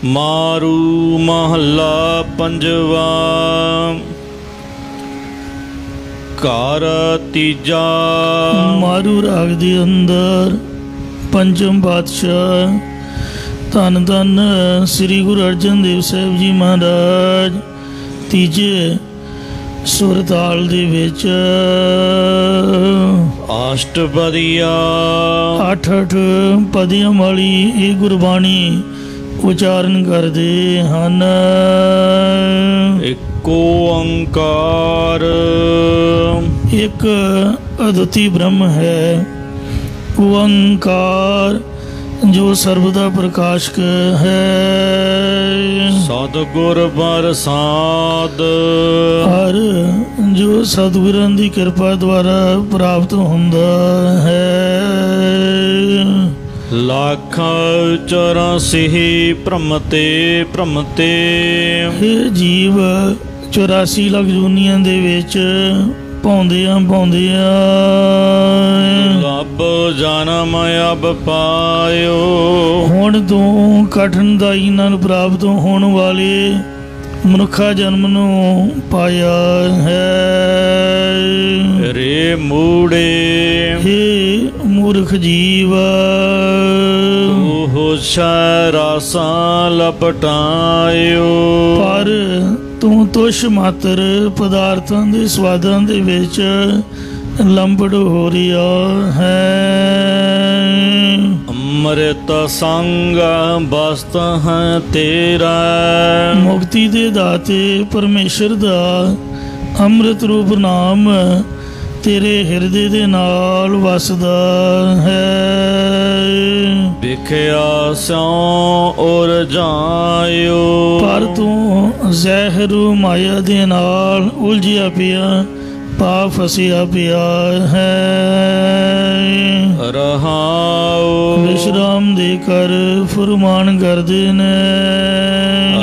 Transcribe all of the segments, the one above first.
मारू महला पंजवा। घर तीजा। मारू राग दे अंदर पंचम पातशाह धन धन श्री गुरु अर्जन देव साहिब जी महाराज तीजे सुर ताल दे विच अष्टपदिया। अठ अठ पदियां वाली ये गुरबाणी उचारण करते हैं। एको ओंकार। एक अद्वितीय ब्रह्म है ओंकार जो सर्वदा प्रकाशक है। सतगुर प्रसाद। हर जो सतगुਰਾਂ ਦੀ ਕਿਰਪਾ द्वारा प्राप्त ਹੁੰਦਾ है। लाख 84 भ्रमते भ्रमते। हे जीव 84 ਲੱਖ ਜੂਨੀਆਂ ਦੇ ਵਿੱਚ ਪਾਉਂਦਿਆਂ ਪਾਉਂਦਿਆਂ ਰੱਬ ਜਨਮ ਅਬ ਪਾਇਓ। ਹੁਣ ਤੋਂ ਕਠਿਨ ਦਾਈ ਨਾਲ ਪ੍ਰਾਪਤ ਹੋਣ ਵਾਲੇ ਮਨੁੱਖਾ ਜਨਮ ਨੂੰ ਪਾਇਆ ਹੈ। ਰੇ ਮੂੜੇ। हे ਮੂਰਖ ਜੀਵ ਉਹ ਸ਼ਰਾਸਾਂ ਲਪਟਾਇਓ। ਪਰ ਤੂੰ ਤੁਛ ਮਾਤਰ ਪਦਾਰਥਾਂ ਦੇ ਸਵਾਦਾਂ ਦੇ ਵਿੱਚ ਲੰਬੜ ਹੋ ਰਿਹਾ ਹੈ। ਅੰਮ੍ਰਿਤ ਸੰਗ ਬਸਤ ਹੈ ਤੇਰਾ। ਮੁਕਤੀ ਦੇ ਦਾਤੇ ਪਰਮੇਸ਼ਰ ਦਾ ਅੰਮ੍ਰਿਤ ਰੂਪ ਨਾਮ ਤੇਰੇ ਹਿਰਦੇ ਦੇ ਨਾਲ ਵਸਦਾ ਹੈ। ਵਿਖਿਆ ਸਿਉ ਉਰ ਜਾਇਓ। ਪਰ ਤੂੰ ਜ਼ਹਿਰ ਮਾਇਆ ਦੇ ਨਾਲ ਉਲਝਿਆ ਪਿਆ ਪਾ ਫਸਿਆ ਪਿਆ ਹੈ। ਰਹਾਉ ਵਿਸ਼ਰਾਮ ਦੇ ਕਰ ਫੁਰਮਾਨ ਕਰਦੇ ਨੇ।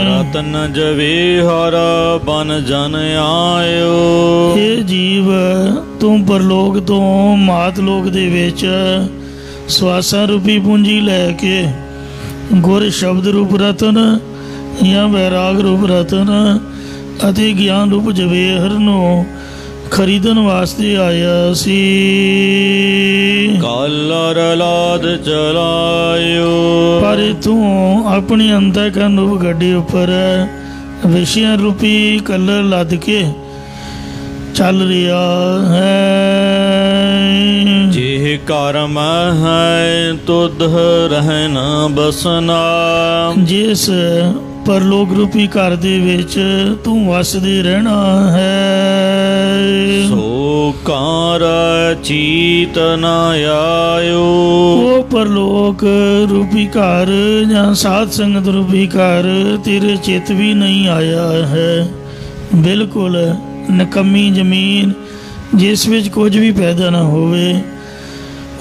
ਰਤਨ ਜਵੇਹਰ ਬਨ ਜਨ ਆਇਓ। ਇਹ ਜੀਵ ਤੂੰ ਪਰਲੋਕ ਤੋਂ ਮਾਤ ਲੋਕ ਦੇ ਵਿੱਚ ਸਵਾਸਾਂ ਰੂਪੀ ਪੂੰਜੀ ਲੈ ਕੇ ਗੁਰ ਸ਼ਬਦ ਰੂਪ ਰਤਨ ਜਾਂ ਵੈਰਾਗ ਰੂਪ ਰਤਨ ਅਤੇ ਗਿਆਨ ਰੂਪ ਜਵੇਹਰ ਨੂੰ ਖਰੀਦਣ ਵਾਸਤੇ ਆਇਆ ਸੀ। ਕਾਲਰ ਲਾਦ ਚਲਾਇਓ। ਪਰ ਤੂੰ ਆਪਣੀ ਅੰਤਕਰਨ ਰੂਪ ਗੱਡੀ ਉੱਪਰ ਵਿਸ਼ਿਆਂ ਰੂਪੀ ਕਲਰ ਲੱਦ ਕੇ ਚੱਲ ਰਿਹਾ ਹੈ। ਜੇ ਕਰਮ ਹੈ ਤੁਧ ਰਹਿਣਾ ਬਸਨਾ। ਜਿਸ ਪਰਲੋਕ ਰੂਪੀ ਘਰ ਦੇ ਵਿੱਚ ਤੂੰ ਵਸਦੇ ਰਹਿਣਾ ਹੈ। ਸੋ ਕਾਰ ਚੀਤ ਨਾ ਆਇਓ। ਉਹ ਪਰਲੋਕ ਰੂਪੀ ਘਰ ਜਾਂ ਸਾਧ ਸੰਗਤ ਰੂਪੀ ਘਰ ਤੇਰੇ ਚਿੱਤ ਵੀ ਨਹੀਂ ਆਇਆ ਹੈ। ਬਿਲਕੁਲ ਨਕੰਮੀ ਜ਼ਮੀਨ ਜਿਸ ਵਿੱਚ ਕੁਝ ਵੀ ਪੈਦਾ ਨਾ ਹੋਵੇ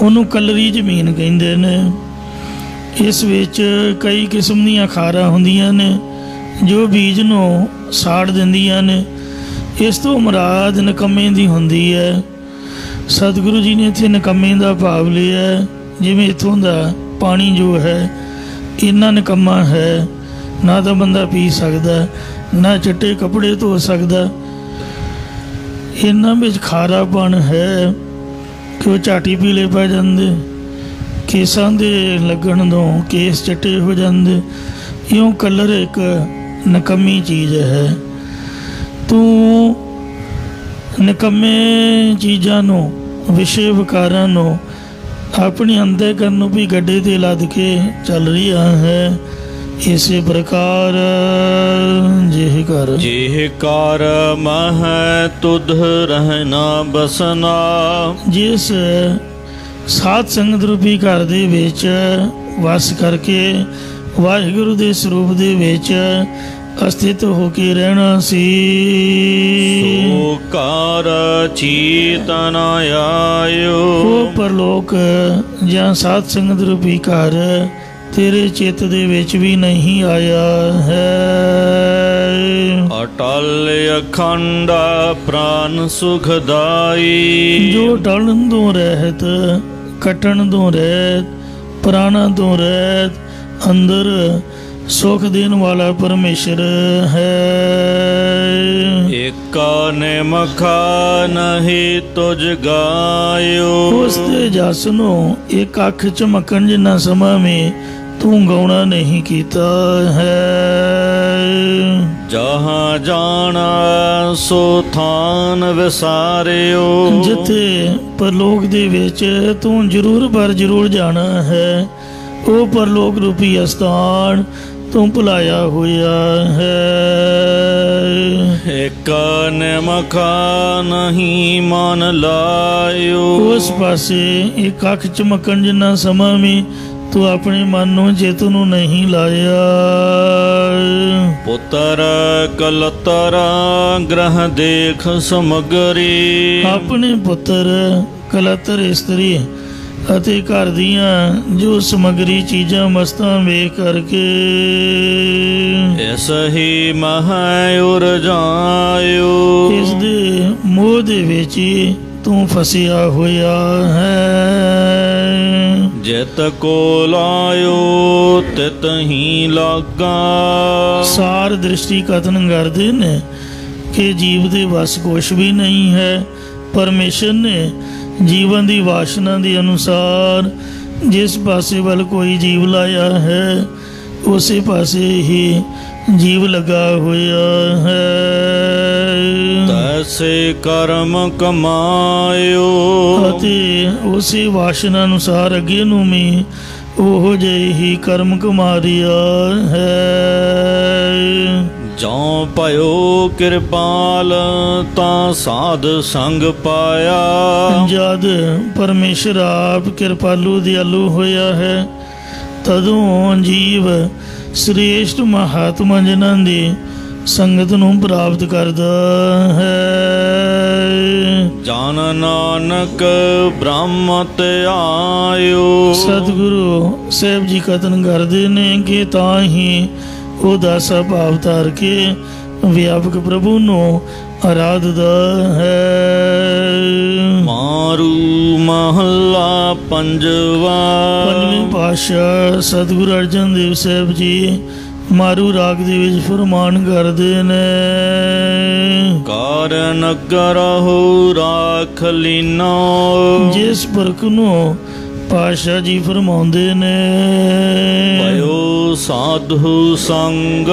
ਉਹਨੂੰ ਕਲਰੀ ਜ਼ਮੀਨ ਕਹਿੰਦੇ ਨੇ। ਇਸ ਵਿੱਚ ਕਈ ਕਿਸਮ ਦੀਆਂ ਖਾਰਾਂ ਹੁੰਦੀਆਂ ਨੇ ਜੋ ਬੀਜ ਨੂੰ ਸਾੜ ਦਿੰਦੀਆਂ ਨੇ। ਇਸ ਤੋਂ ਮੁਰਾਦ ਨਿਕੰਮੇ ਦੀ ਹੁੰਦੀ ਹੈ। ਸਤਿਗੁਰੂ ਜੀ ਨੇ ਇੱਥੇ ਨਿਕੰਮੇ ਦਾ ਭਾਵ ਲਿਆ। ਜਿਵੇਂ ਇੱਥੋਂ ਦਾ ਪਾਣੀ ਜੋ ਹੈ ਇੰਨਾ ਨਿਕੰਮਾ ਹੈ, ਨਾ ਤਾਂ ਬੰਦਾ ਪੀ ਸਕਦਾ, ਨਾ ਚਿੱਟੇ ਕੱਪੜੇ ਧੋ ਸਕਦਾ। ਇਹਨਾਂ ਵਿੱਚ ਖਾਰਾਪਣ ਹੈ ਕਿ ਉਹ ਝਾਟੀ ਪੀਲੇ ਪੈ ਜਾਂਦੇ, ਕੇਸਾਂ ਦੇ ਲੱਗਣ ਤੋਂ ਕੇਸ ਚਿੱਟੇ ਹੋ ਜਾਂਦੇ। ਇਉਂ ਕਲਰ ਇੱਕ ਨਿਕੰਮੀ ਚੀਜ਼ ਹੈ। ਤੂੰ ਨਿਕੰਮੇ ਚੀਜ਼ਾਂ ਨੂੰ, ਵਿਸ਼ੇ ਵਿਕਾਰਾਂ ਨੂੰ ਆਪਣੀ ਅੰਤਕਰਨ ਨੂੰ ਵੀ ਗੱਡੇ 'ਤੇ ਲੱਦ ਕੇ ਚੱਲ ਰਿਹਾ ਹੈ। ਇਸੇ ਪ੍ਰਕਾਰ ਜਿਹ ਕਰ ਮਹ ਤੁਧ ਰਹਿਣਾ ਬਸਨਾ। ਜਿਸ ਸਾਧ ਸੰਗਤ ਰੂਪੀ ਘਰ ਦੇ ਵਿੱਚ ਵਸ ਕਰਕੇ ਵਾਹਿਗੁਰੂ ਦੇ ਸਰੂਪ ਦੇ ਵਿੱਚ ਅਸਥਿਤ ਹੋ ਕੇ ਰਹਿਣਾ ਸੀ। ਸੋ ਕਾਰ ਚੀਤਨ ਆਇਓ। ਉਹ ਪਰਲੋਕ ਜਾਂ ਸਾਧ ਸੰਗਤ ਰੂਪੀ ਘਰ ਤੇਰੇ ਚਿੱਤ ਦੇ ਵਿੱਚ ਵੀ ਨਹੀਂ ਆਇਆ ਹੈ। ਅਟਲ ਅਖੰਡ ਪ੍ਰਾਨ ਸੁਖਦਾਈ। ਜੋ ਟਲਣ ਤੋਂ ਰਹਿਤ, ਕੱਟਣ ਤੋਂ ਰਹਿਤ, ਪ੍ਰਾਣਾਂ ਤੋਂ ਰਹਿਤ, ਅੰਦਰ ਸੁਖ ਦੇਣ ਵਾਲਾ ਪਰਮੇਸ਼ਰ ਹੈ। ਏਕਾ ਨਿਮਖਾ ਨਹੀਂ ਤੁਝ ਗਾਇਓ। ਉਸ ਦੇ ਜਸ ਨੂੰ ਇੱਕ ਅੱਖ ਝਮਕਣ ਜਿੰਨਾ ਸਮਾਂ ਵੀ ਤੂੰ ਗਾਉਣਾ ਨਹੀਂ ਕੀਤਾ ਹੈ। ਜਹਾਂ ਜਾਣਾ ਸੋ ਥਾਨ ਵਿਸਾਰਿਓ। ਜਿੱਥੇ ਪਰਲੋਕ ਦੇ ਵਿੱਚ ਤੂੰ ਜ਼ਰੂਰ ਪਰ ਜ਼ਰੂਰ ਜਾਣਾ ਹੈ, ਉਹ ਪਰਲੋਕ ਰੂਪੀ ਅਸਥਾਨ ਤੂੰ ਭੁਲਾਇਆ ਹੋਇਆ ਹੈ। ਏਕ ਨਿਮਖਾ ਨਹੀਂ ਮਨ ਲਾਇਓ। ਉਸ ਪਾਸੇ ਇੱਕ ਅੱਖ ਝਮਕਣ ਜਿੰਨਾ ਸਮਾਂ ਵੀ ਤੂੰ ਆਪਣੇ ਮਨ ਨੂੰ ਚਿੱਤ ਨੂੰ ਨਹੀਂ ਲਾਇਆ। ਪੁੱਤਰ ਕਲਤਰ ਗ੍ਰਹ ਦੇਖ ਸਮਗਰੀ। ਆਪਣੇ ਪੁੱਤਰ ਕਲਤਰ ਇਸਤਰੀ ਅਤੇ ਘਰ ਦੀਆਂ ਜੋ ਸਮਗਰੀ ਚੀਜ਼ਾਂ ਮਸਤਾਂ ਵੇਖ ਕਰਕੇ ਇਸ ਹੀ ਮਹਿ ਉਰਜਾਇਓ। ਇਸ ਦੇ ਮੋਹ ਦੇ ਵਿੱਚ ਹੀ ਤੂੰ ਫਸਿਆ ਹੋਇਆ ਹੈ। ਜਿਤ ਕੋ ਲਾਇਓ ਤਿਤ ਹੀ ਲਾਗਾ। ਸਾਰ ਦ੍ਰਿਸ਼ਟੀ ਕਥਨ ਕਰਦੇ ਨੇ ਕਿ ਜੀਵ ਦੇ ਵਸ ਕੁਛ ਵੀ ਨਹੀਂ ਹੈ। ਪਰਮੇਸ਼ਰ ਨੇ ਜੀਵਨ ਦੀ ਵਾਸ਼ਨਾ ਦੇ ਅਨੁਸਾਰ ਜਿਸ ਪਾਸੇ ਵੱਲ ਕੋਈ ਜੀਵ ਲਾਇਆ ਹੈ, ਉਸੇ ਪਾਸੇ ਹੀ ਜੀਵ ਲਗਾ ਹੋਇਆ ਹੈ। ਤੈਸੇ ਕਰਮ ਕਮਾਇਓ। ਅਤੇ ਉਸੇ ਵਾਸ਼ਨਾ ਅਨੁਸਾਰ ਅੱਗੇ ਨੂੰ ਵੀ ਉਹੋ ਜਿਹੇ ਹੀ ਕਰਮ ਕਮਾ ਰਿਹਾ ਹੈ। ਜਉ ਭਇਓ ਕਿਰਪਾਲ ਤਾਂ ਸਾਧ ਸੰਗ ਪਾਇਆ। ਜਦ ਪਰਮੇਸ਼ਰ ਆਪ ਕਿਰਪਾਲੂ ਦਿਆਲੂ ਹੋਇਆ ਹੈ, ਤਦੋਂ ਜੀਵ ਸ੍ਰੇਸ਼ਟ ਮਹਾਤਮਾ ਜਿਨ੍ਹਾਂ ਦੀ ਸੰਗਤ ਨੂੰ ਪ੍ਰਾਪਤ ਕਰਦਾ ਹੈ। ਜਨ ਨਾਨਕ ਬ੍ਰਹਮ ਤੇ ਆਇਓ। ਸਤਿਗੁਰੂ ਸਾਹਿਬ ਜੀ ਕਥਨ ਕਰਦੇ ਨੇ ਕਿ ਤਾਂ ਹੀ ਉਹ ਦਾਸਾ ਭਾਵ ਧਾਰ ਕੇ ਵਿਆਪਕ ਪ੍ਰਭੂ ਨੂੰ ਆਰਾਧਦਾ ਹੈ। ਮਾਰੂ ਮਹੱਲਾ ਪੰਜਵਾ। ਪੰਜਵੇਂ ਪਾਤਸ਼ਾਹ ਸਤਿਗੁਰੂ ਅਰਜਨ ਦੇਵ ਸਾਹਿਬ ਜੀ ਮਾਰੂ ਰਾਗ ਦੇ ਵਿੱਚ ਫਰਮਾਨ ਕਰਦੇ ਨੇ। ਕਾਰ ਨਗਰ ਹੋ ਰਾਖ ਲੀਨੋ। ਜਿਸ ਪੁਰਖ ਨੂੰ ਪਾਤਸ਼ਾਹ ਜੀ ਫਰਮਾਉਂਦੇ ਨੇ ਭਇਓ ਸਾਧੂ ਸੰਗ।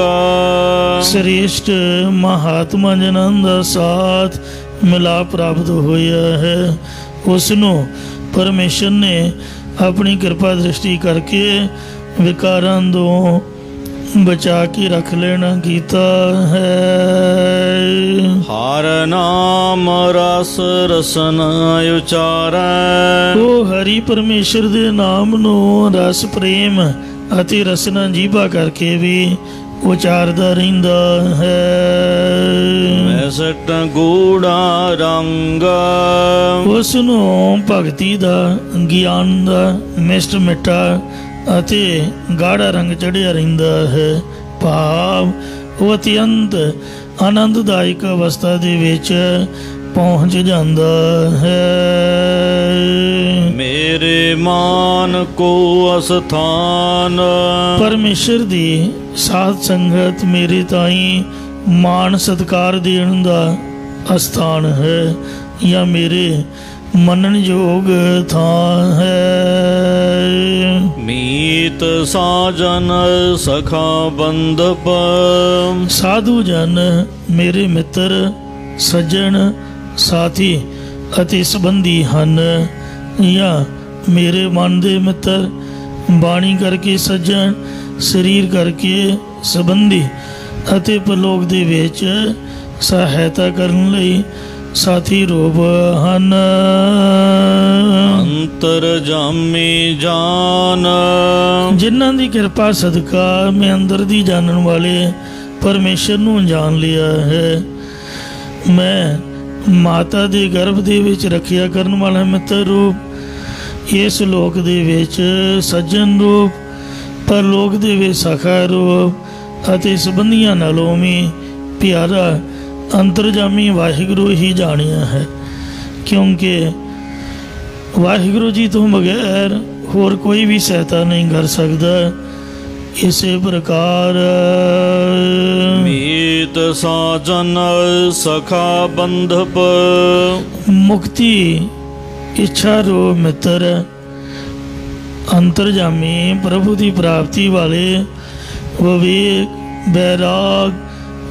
ਸ੍ਰੇਸ਼ਟ ਮਹਾਤਮਾ ਜਨਾਂ ਦਾ ਸਾਥ ਮਿਲਾ ਪ੍ਰਾਪਤ ਹੋਇਆ ਹੈ। ਉਸ ਨੂੰ ਪਰਮੇਸ਼ਰ ਨੇ ਆਪਣੀ ਕਿਰਪਾ ਦ੍ਰਿਸ਼ਟੀ ਕਰਕੇ ਵਿਕਾਰਾਂ ਤੋਂ ਬਚਾ ਕੇ ਰੱਖ ਲੈਣਾ ਕੀਤਾ ਹੈ। ਹਰ ਨਾਮ ਰਸ ਰਸਨ ਉਚਾਰੈ। ਉਹ ਹਰੀ ਪਰਮੇਸ਼ਰ ਦੇ ਨਾਮ ਨੂੰ ਰਸ ਪ੍ਰੇਮ ਅਤੇ ਰਸਨਾ ਜੀਭਾ ਕਰਕੇ ਵੀ ਉਚਾਰਦਾ ਰਹਿੰਦਾ ਹੈ। ਮੈਸਟ ਗੂੜਾ ਰੰਗ। ਉਸ ਨੂੰ ਭਗਤੀ ਦਾ ਗਿਆਨ ਦਾ ਮਿਸ਼ਟ ਮਿੱਠਾ ਅਤੇ ਗਾੜਾ ਰੰਗ ਚੜ੍ਹਿਆ ਰਹਿੰਦਾ ਹੈ। ਭਾਵ ਉਹ ਅਤਿਅੰਤ ਆਨੰਦਦਾਇਕ ਅਵਸਥਾ ਦੇ ਵਿੱਚ ਪਹੁੰਚ ਜਾਂਦਾ ਹੈ। ਮੇਰੇ ਮਾਨ ਕੋ ਅਸਥਾਨ। ਪਰਮੇਸ਼ਰ ਦੀ ਸਾਧ ਸੰਗਤ ਮੇਰੇ ਤਾਈਂ ਮਾਣ ਸਤਿਕਾਰ ਦੇਣ ਦਾ ਅਸਥਾਨ ਹੈ ਜਾਂ ਮੇਰੇ ਮੰਨਣ ਯੋਗ ਥਾਂ ਹੈ। ਮੀਤ ਸਾਜਨ ਸਖਾ ਬੰਦਪ। ਸਾਧੂ ਜਨ ਮੇਰੇ ਮਿੱਤਰ ਸੱਜਣ ਸਾਥੀ ਅਤੇ ਸੰਬੰਧੀ ਹਨ, ਜਾਂ ਮੇਰੇ ਮਨ ਦੇ ਮਿੱਤਰ, ਬਾਣੀ ਕਰਕੇ ਸੱਜਣ, ਸਰੀਰ ਕਰਕੇ ਸੰਬੰਧੀ ਅਤੇ ਪਰਲੋਕ ਦੇ ਵਿੱਚ ਸਹਾਇਤਾ ਕਰਨ ਲਈ ਸਾਥੀ ਰੂਪ ਹਨ। ਅੰਤਰਜਾਮੀ ਜਾਨ। ਜਿਨ੍ਹਾਂ ਦੀ ਕਿਰਪਾ ਸਦਕਾ ਮੈਂ ਅੰਦਰ ਦੀ ਜਾਣਨ ਵਾਲੇ ਪਰਮੇਸ਼ਰ ਨੂੰ ਜਾਣ ਲਿਆ ਹੈ। ਮੈਂ ਮਾਤਾ ਦੇ ਗਰਭ ਦੇ ਵਿੱਚ ਰੱਖਿਆ ਕਰਨ ਵਾਲਾ ਮਿੱਤਰ ਰੂਪ, ਇਸ ਲੋਕ ਦੇ ਵਿੱਚ ਸੱਜਣ ਰੂਪ, ਪਰਲੋਕ ਦੇ ਵਿੱਚ ਸਖਾ ਰੂਪ ਅਤੇ ਸੰਬੰਧੀਆਂ ਨਾਲੋਂ ਵੀ ਪਿਆਰਾ ਅੰਤਰਜਾਮੀ ਵਾਹਿਗੁਰੂ ਹੀ ਜਾਣਿਆ ਹੈ। ਕਿਉਂਕਿ ਵਾਹਿਗੁਰੂ ਜੀ ਤੋਂ ਬਗੈਰ ਹੋਰ ਕੋਈ ਵੀ ਸਹਾਇਤਾ ਨਹੀਂ ਕਰ ਸਕਦਾ। ਇਸੇ ਪ੍ਰਕਾਰ ਮੀਤ ਸਾਜਨ ਸਖਾ ਬੰਧਪ ਮੁਕਤੀ ਇੱਛਾ ਰੋ ਮਿੱਤਰ ਅੰਤਰਜਾਮੀ ਪ੍ਰਭੂ ਦੀ ਪ੍ਰਾਪਤੀ ਵਾਲੇ ਵਿਵੇਕ ਬੈਰਾਗ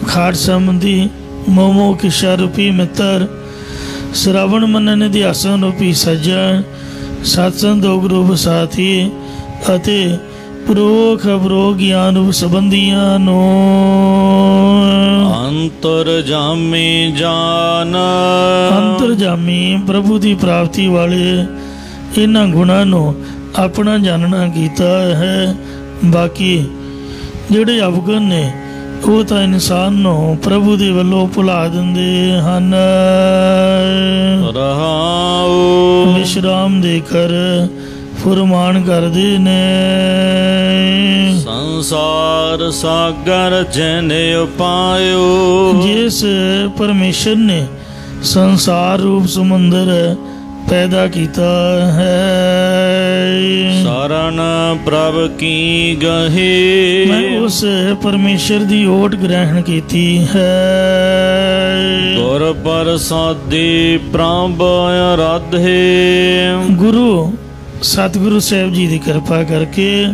ਖਾਟ ਸੰਬੰਧੀ ਮੋਮੋ ਕਿਸ਼ਾ ਰੂਪੀ ਮਿੱਤਰ ਸ਼ਰਵਣ ਮੰਨਨ ਅਧਿਆਸਨ ਰੂਪੀ ਸੱਜਣ ਸਤਸੰਗ ਰੂਪ ਸਾਥੀ ਅਤੇ ਪ੍ਰੋਖ ਅਪਰੋਖ ਗਿਆਨ ਰੂਪ ਸੰਬੰਧੀਆਂ ਨੂੰ ਅੰਤਰਜਾਮੀ ਜਾਨ ਅੰਤਰਜਾਮੀ ਪ੍ਰਭੂ ਦੀ ਪ੍ਰਾਪਤੀ ਵਾਲੇ ਇਹਨਾਂ ਗੁਣਾਂ ਨੂੰ ਆਪਣਾ ਜਾਣਨਾ ਕੀਤਾ ਹੈ। ਬਾਕੀ ਜਿਹੜੇ ਅਵਗੁਣ ਨੇ ਉਹ ਤਾਂ ਇਨਸਾਨ ਨੂੰ ਪ੍ਰਭੂ ਦੇ ਵੱਲੋਂ ਭੁਲਾ ਦਿੰਦੇ ਹਨ। ਰਹਾਉ ਵਿਸ਼ਰਾਮ ਦੇ ਕਰ ਫੁਰਮਾਨ ਕਰਦੇ ਨੇ ਸੰਸਾਰ ਸਾਗਰ ਜਨੇ ਉਪਾਇਓ ਜਿਸ ਪਰਮੇਸ਼ਰ ਨੇ ਸੰਸਾਰ ਰੂਪ ਸਮੁੰਦਰ ਪੈਦਾ ਕੀਤਾ ਹੈ। ਸ਼ਰਨ ਪ੍ਰਭ ਕੀ ਗਹੇ ਮੈਂ ਉਸ ਪਰਮੇਸ਼ਰ ਦੀ ਓਟ ਗ੍ਰਹਿਣ ਕੀਤੀ ਹੈ। ਗੁਰ ਪ੍ਰਸਾਦੀ ਪ੍ਰਭ ਅਰਾਧੇ ਗੁਰੂ ਸਤਿਗੁਰੂ ਸਾਹਿਬ ਜੀ ਦੀ ਕਿਰਪਾ ਕਰਕੇ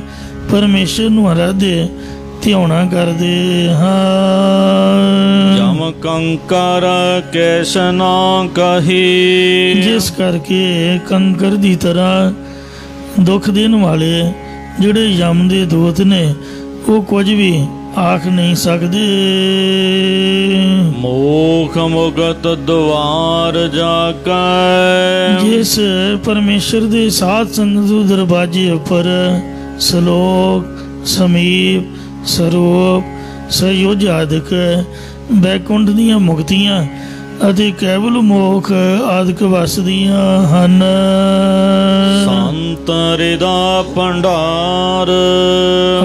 ਪਰਮੇਸ਼ਰ ਨੂੰ ਆਰਾਧੇ ਧਿਆਉਣਾ ਕਰਦੇ ਹਾਂ। ਜਮ ਕੰਕਰ ਕੈਸ ਨਾ ਕਹੀ ਜਿਸ ਕਰਕੇ ਕੰਕਰ ਦੀ ਤਰ੍ਹਾਂ ਦੁੱਖ ਦੇਣ ਵਾਲੇ ਜਿਹੜੇ ਯਮ ਦੇ ਦੂਤ ਨੇ ਉਹ ਕੁਝ ਵੀ ਆਖ ਨਹੀਂ ਸਕਦੇ। ਮੋਖ ਮੁਗਤ ਦੁਆਰ ਜਾ ਕੇ ਜਿਸ ਪਰਮੇਸ਼ਰ ਦੇ ਸਾਧ ਸੰਗਤ ਦੇ ਦਰਵਾਜ਼ੇ ਉੱਪਰ ਸ਼ਲੋਕ ਸਮੀਪ ਸਰੂਪ ਸਯੋਜ ਆਦਿਕ ਬੈਕੁੰਠ ਦੀਆਂ ਮੁਕਤੀਆਂ ਅਤੇ ਕੇਵਲ ਮੋਖ ਆਦਿਕ ਵਸਦੀਆਂ ਹਨ। ਸੰਤ ਹਿਰਦਾ ਭੰਡਾਰ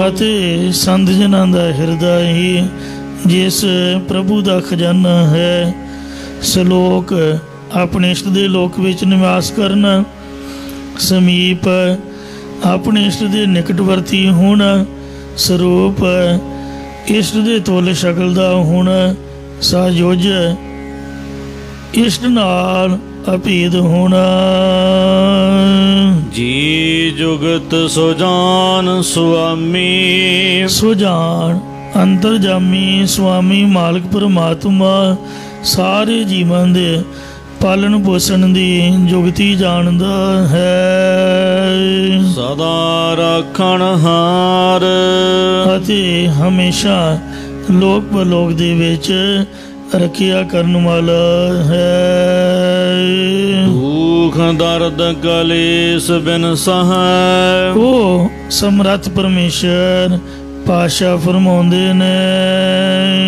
ਅਤੇ ਸੰਤ ਜਨਾਂ ਦਾ ਹਿਰਦਾ ਹੀ ਜਿਸ ਪ੍ਰਭੂ ਦਾ ਖਜ਼ਾਨਾ ਹੈ। ਸ਼ਲੋਕ ਆਪਣੇ ਇਸ਼ਟ ਦੇ ਲੋਕ ਵਿੱਚ ਨਿਵਾਸ ਕਰਨਾ, ਸਮੀਪ ਆਪਣੇ ਇਸ਼ਟ ਦੇ ਨਿਕਟਵਰਤੀ ਹੋਣਾ, ਸਰੂਪ ਇਸ਼ਟ ਦੇ ਤੋਲੇ ਸ਼ਕਲ ਦਾ ਹੋਣਾ, ਸਹਯੋਜ ਇਸ਼ਟ ਨਾਲ ਅਭੇਦ ਹੋਣਾ। ਜੀ ਜੁਗਤ ਸੁਜਾਨ ਸੁਆਮੀ ਸੁਜਾਨ ਅੰਤਰਜਾਮੀ ਸੁਆਮੀ ਮਾਲਕ ਪਰਮਾਤਮਾ ਸਾਰੇ ਜੀਵਾਂ ਦੇ ਪਾਲਣ ਪੋਸ਼ਣ ਦੀ ਜੁਗਤੀ ਜਾਣਦਾ ਹੈ। ਸਦਾ ਰੱਖਣ ਹਾਰ ਅਤੇ ਹਮੇਸ਼ਾ ਲੋਕ ਪਰਲੋਕ ਦੇ ਵਿੱਚ ਰੱਖਿਆ ਕਰਨ ਵਾਲਾ ਹੈ। ਦੁਖ ਦਰਦ ਕਲੇਸ਼ ਬਿਨ ਸਹਾਇ ਉਹ ਸਮਰੱਥ ਪਰਮੇਸ਼ਰ ਪਾਸ਼ਾ ਫਰਮਾਉਂਦੇ ਨੇ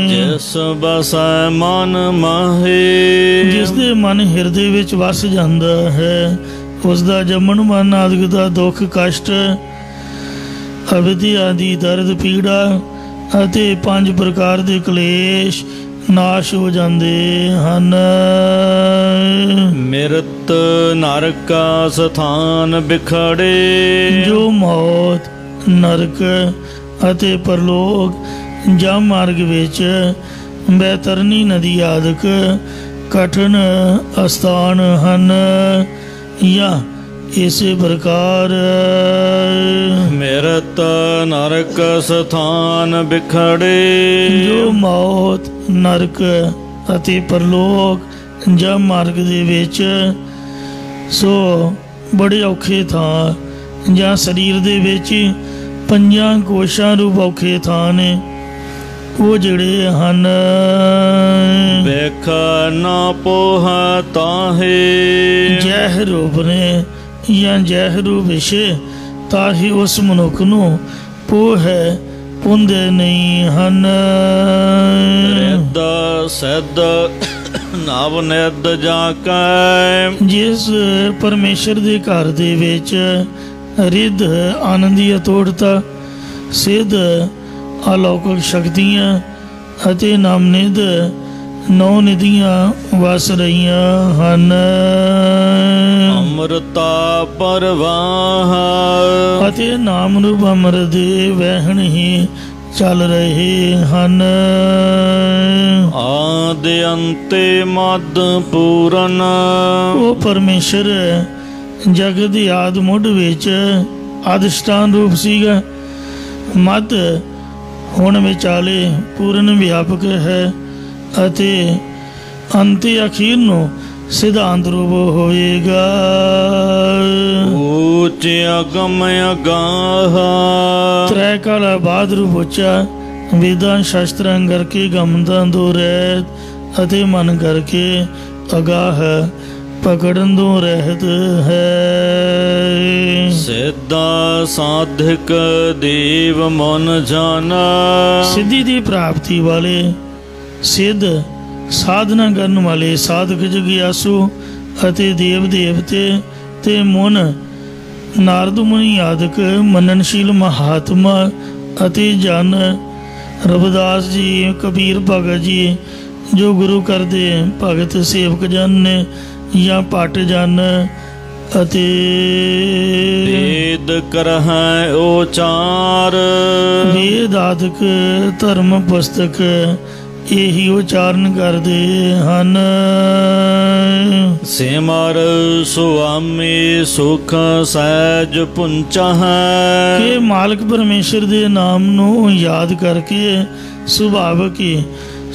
ਜਿਸ ਬਸੈ ਮਨ ਮਾਹੇ ਜਿਸ ਦੇ ਮਨ ਹਿਰਦੇ ਵਿੱਚ ਵਸ ਜਾਂਦਾ ਹੈ ਉਸ ਦਾ ਜੰਮਣ ਮਰਨ ਆਦਿਕ ਦਾ ਦੁੱਖ ਕਸ਼ਟ ਅਵਿਧੀ ਆਦਿ ਦਰਦ ਪੀੜਾ ਅਤੇ 5 ਪ੍ਰਕਾਰ ਦੇ ਕਲੇਸ਼ ਨਾਸ਼ ਹੋ ਜਾਂਦੇ ਹਨ। ਮਿਰਤ ਨਰਕ ਸਥਾਨ ਬਿਖੜੇ ਜੋ ਮੌਤ ਨਰਕ ਅਤੇ ਪਰਲੋਕ ਜਾਂ ਮਾਰਗ ਵਿੱਚ ਬੈਤਰਨੀ ਨਦੀ ਆਦਿਕ ਕਠਿਨ ਅਸਥਾਨ ਹਨ। ਜਾਂ ਇਸੇ ਪ੍ਰਕਾਰ ਮਿਰਤ ਨਰਕ ਸਥਾਨ ਬਿਖੜੇ ਜੋ ਮੌਤ ਨਰਕ ਅਤੇ ਪਰਲੋਕ ਜਾਂ ਮਾਰਗ ਦੇ ਵਿੱਚ ਸੋ ਬੜੇ ਔਖੇ ਥਾਂ ਜਾਂ ਸਰੀਰ ਦੇ ਵਿੱਚ 5 ਕੋਸ਼ਾਂ ਰੂਪ ਔਖੇ ਥਾਂ ਨੇ ਉਹ ਜਿਹੜੇ ਹਨ। ਵੇਖ ਨਾ ਪੋਹ ਤਾਹੇ ਜਹ ਰੂਪ ਨੇ ਜਾਂ ਜਹ ਰੂਪ ਵਿਸ਼ੇ ਤਾਹੀ ਉਸ ਮਨੁੱਖ ਨੂੰ ਪੋਹ ਹੈ ਪੁੰਦੇ ਨਹੀਂ ਹਨ। ਰਿੱਧ ਸਿੱਧ ਨਵ ਨਿੱਧ ਜਾ ਕੇ ਜਿਸ ਪਰਮੇਸ਼ਰ ਦੇ ਘਰ ਦੇ ਵਿੱਚ ਰਿੱਧ ਆਨੰਦੀ ਅਤੋੜਤਾ ਸਿੱਧ ਅਲੌਕਿਕ ਸ਼ਕਤੀਆਂ ਅਤੇ ਨਾਮਨਿਧ 9 ਨਿਧੀਆਂ ਵਸ ਰਹੀਆਂ ਹਨ। ਅੰਮ੍ਰਿਤਾ ਪਰਵਾਹ ਅਤੇ ਨਾਮ ਰੂਪ ਅੰਮ੍ਰਿਤ ਦੇ ਵਹਿਣ ਹੀ ਚੱਲ ਰਹੇ ਹਨ। ਆਦਿ ਅੰਤੇ ਮਦ ਪੂਰਨ ਉਹ ਪਰਮੇਸ਼ਰ ਜਗਤ ਦੀ ਆਦ ਮੁੱਢ ਵਿੱਚ ਅਧਿਸ਼ਠਾਨ ਰੂਪ ਸੀਗਾ, ਮੱਧ ਹੁਣ ਵਿਚਾਲੇ ਪੂਰਨ ਵਿਆਪਕ ਹੈ ਅਤੇ ਅੰਤੇ ਅਖੀਰ ਨੂੰ ਸਿਧਾਂਤ ਰੂਪ ਹੋਵੇਗਾ। ਉੱਚ ਅਗਮ ਅਗਾਹ ਤ੍ਰੈ ਕਾਲਾ ਬਾਦ ਰੂਪ ਉੱਚਾ, ਵੇਦਾਂ ਸ਼ਾਸਤਰਾਂ ਕਰਕੇ ਗਮਦਾਂ ਤੋਂ ਰਹਿਤ ਅਤੇ ਮਨ ਕਰਕੇ ਅਗਾਹ ਪਕੜਨ ਤੋਂ ਰਹਿਤ ਹੈ। ਸਿੱਧਾ ਸਾਧਕ ਦੇਵ ਮਨ ਜਾਣਾ ਸਿੱਧੀ ਦੀ ਪ੍ਰਾਪਤੀ ਵਾਲੇ, ਸਿੱਧ ਸਾਧਨਾ ਕਰਨ ਵਾਲੇ ਸਾਧਕ ਜਗਿਆਸੂ ਅਤੇ ਦੇਵ ਦੇਵਤੇ ਤੇ ਮੁਨ ਨਾਰਦ ਮੁਨੀ ਆਦਿਕ ਮੰਨਣਸ਼ੀਲ ਮਹਾਤਮਾ ਅਤੇ ਜਨ ਰਵਿਦਾਸ ਜੀ, ਕਬੀਰ ਭਗਤ ਜੀ ਜੋ ਗੁਰੂ ਕਰਦੇ ਭਗਤ ਸੇਵਕ ਜਨ ਨੇ ਜਾਂ ਭੱਟ ਜਨ ਅਤੇ ਵੇਦ ਕਰਹਿ ਉਚਾਰ ਵੇਦ ਆਦਿਕ ਧਰਮ ਪੁਸਤਕ ਇਹੀ ਉਚਾਰਨ ਕਰਦੇ ਹਨ। ਸਿਮਰ ਸੁਆਮੀ ਸੁਖ ਸਹਿਜ ਪੁੰਚਹਿ ਕਿ ਮਾਲਕ ਪਰਮੇਸ਼ਰ ਦੇ ਨਾਮ ਨੂੰ ਯਾਦ ਕਰਕੇ ਸੁਭਾਵਕ ਹੀ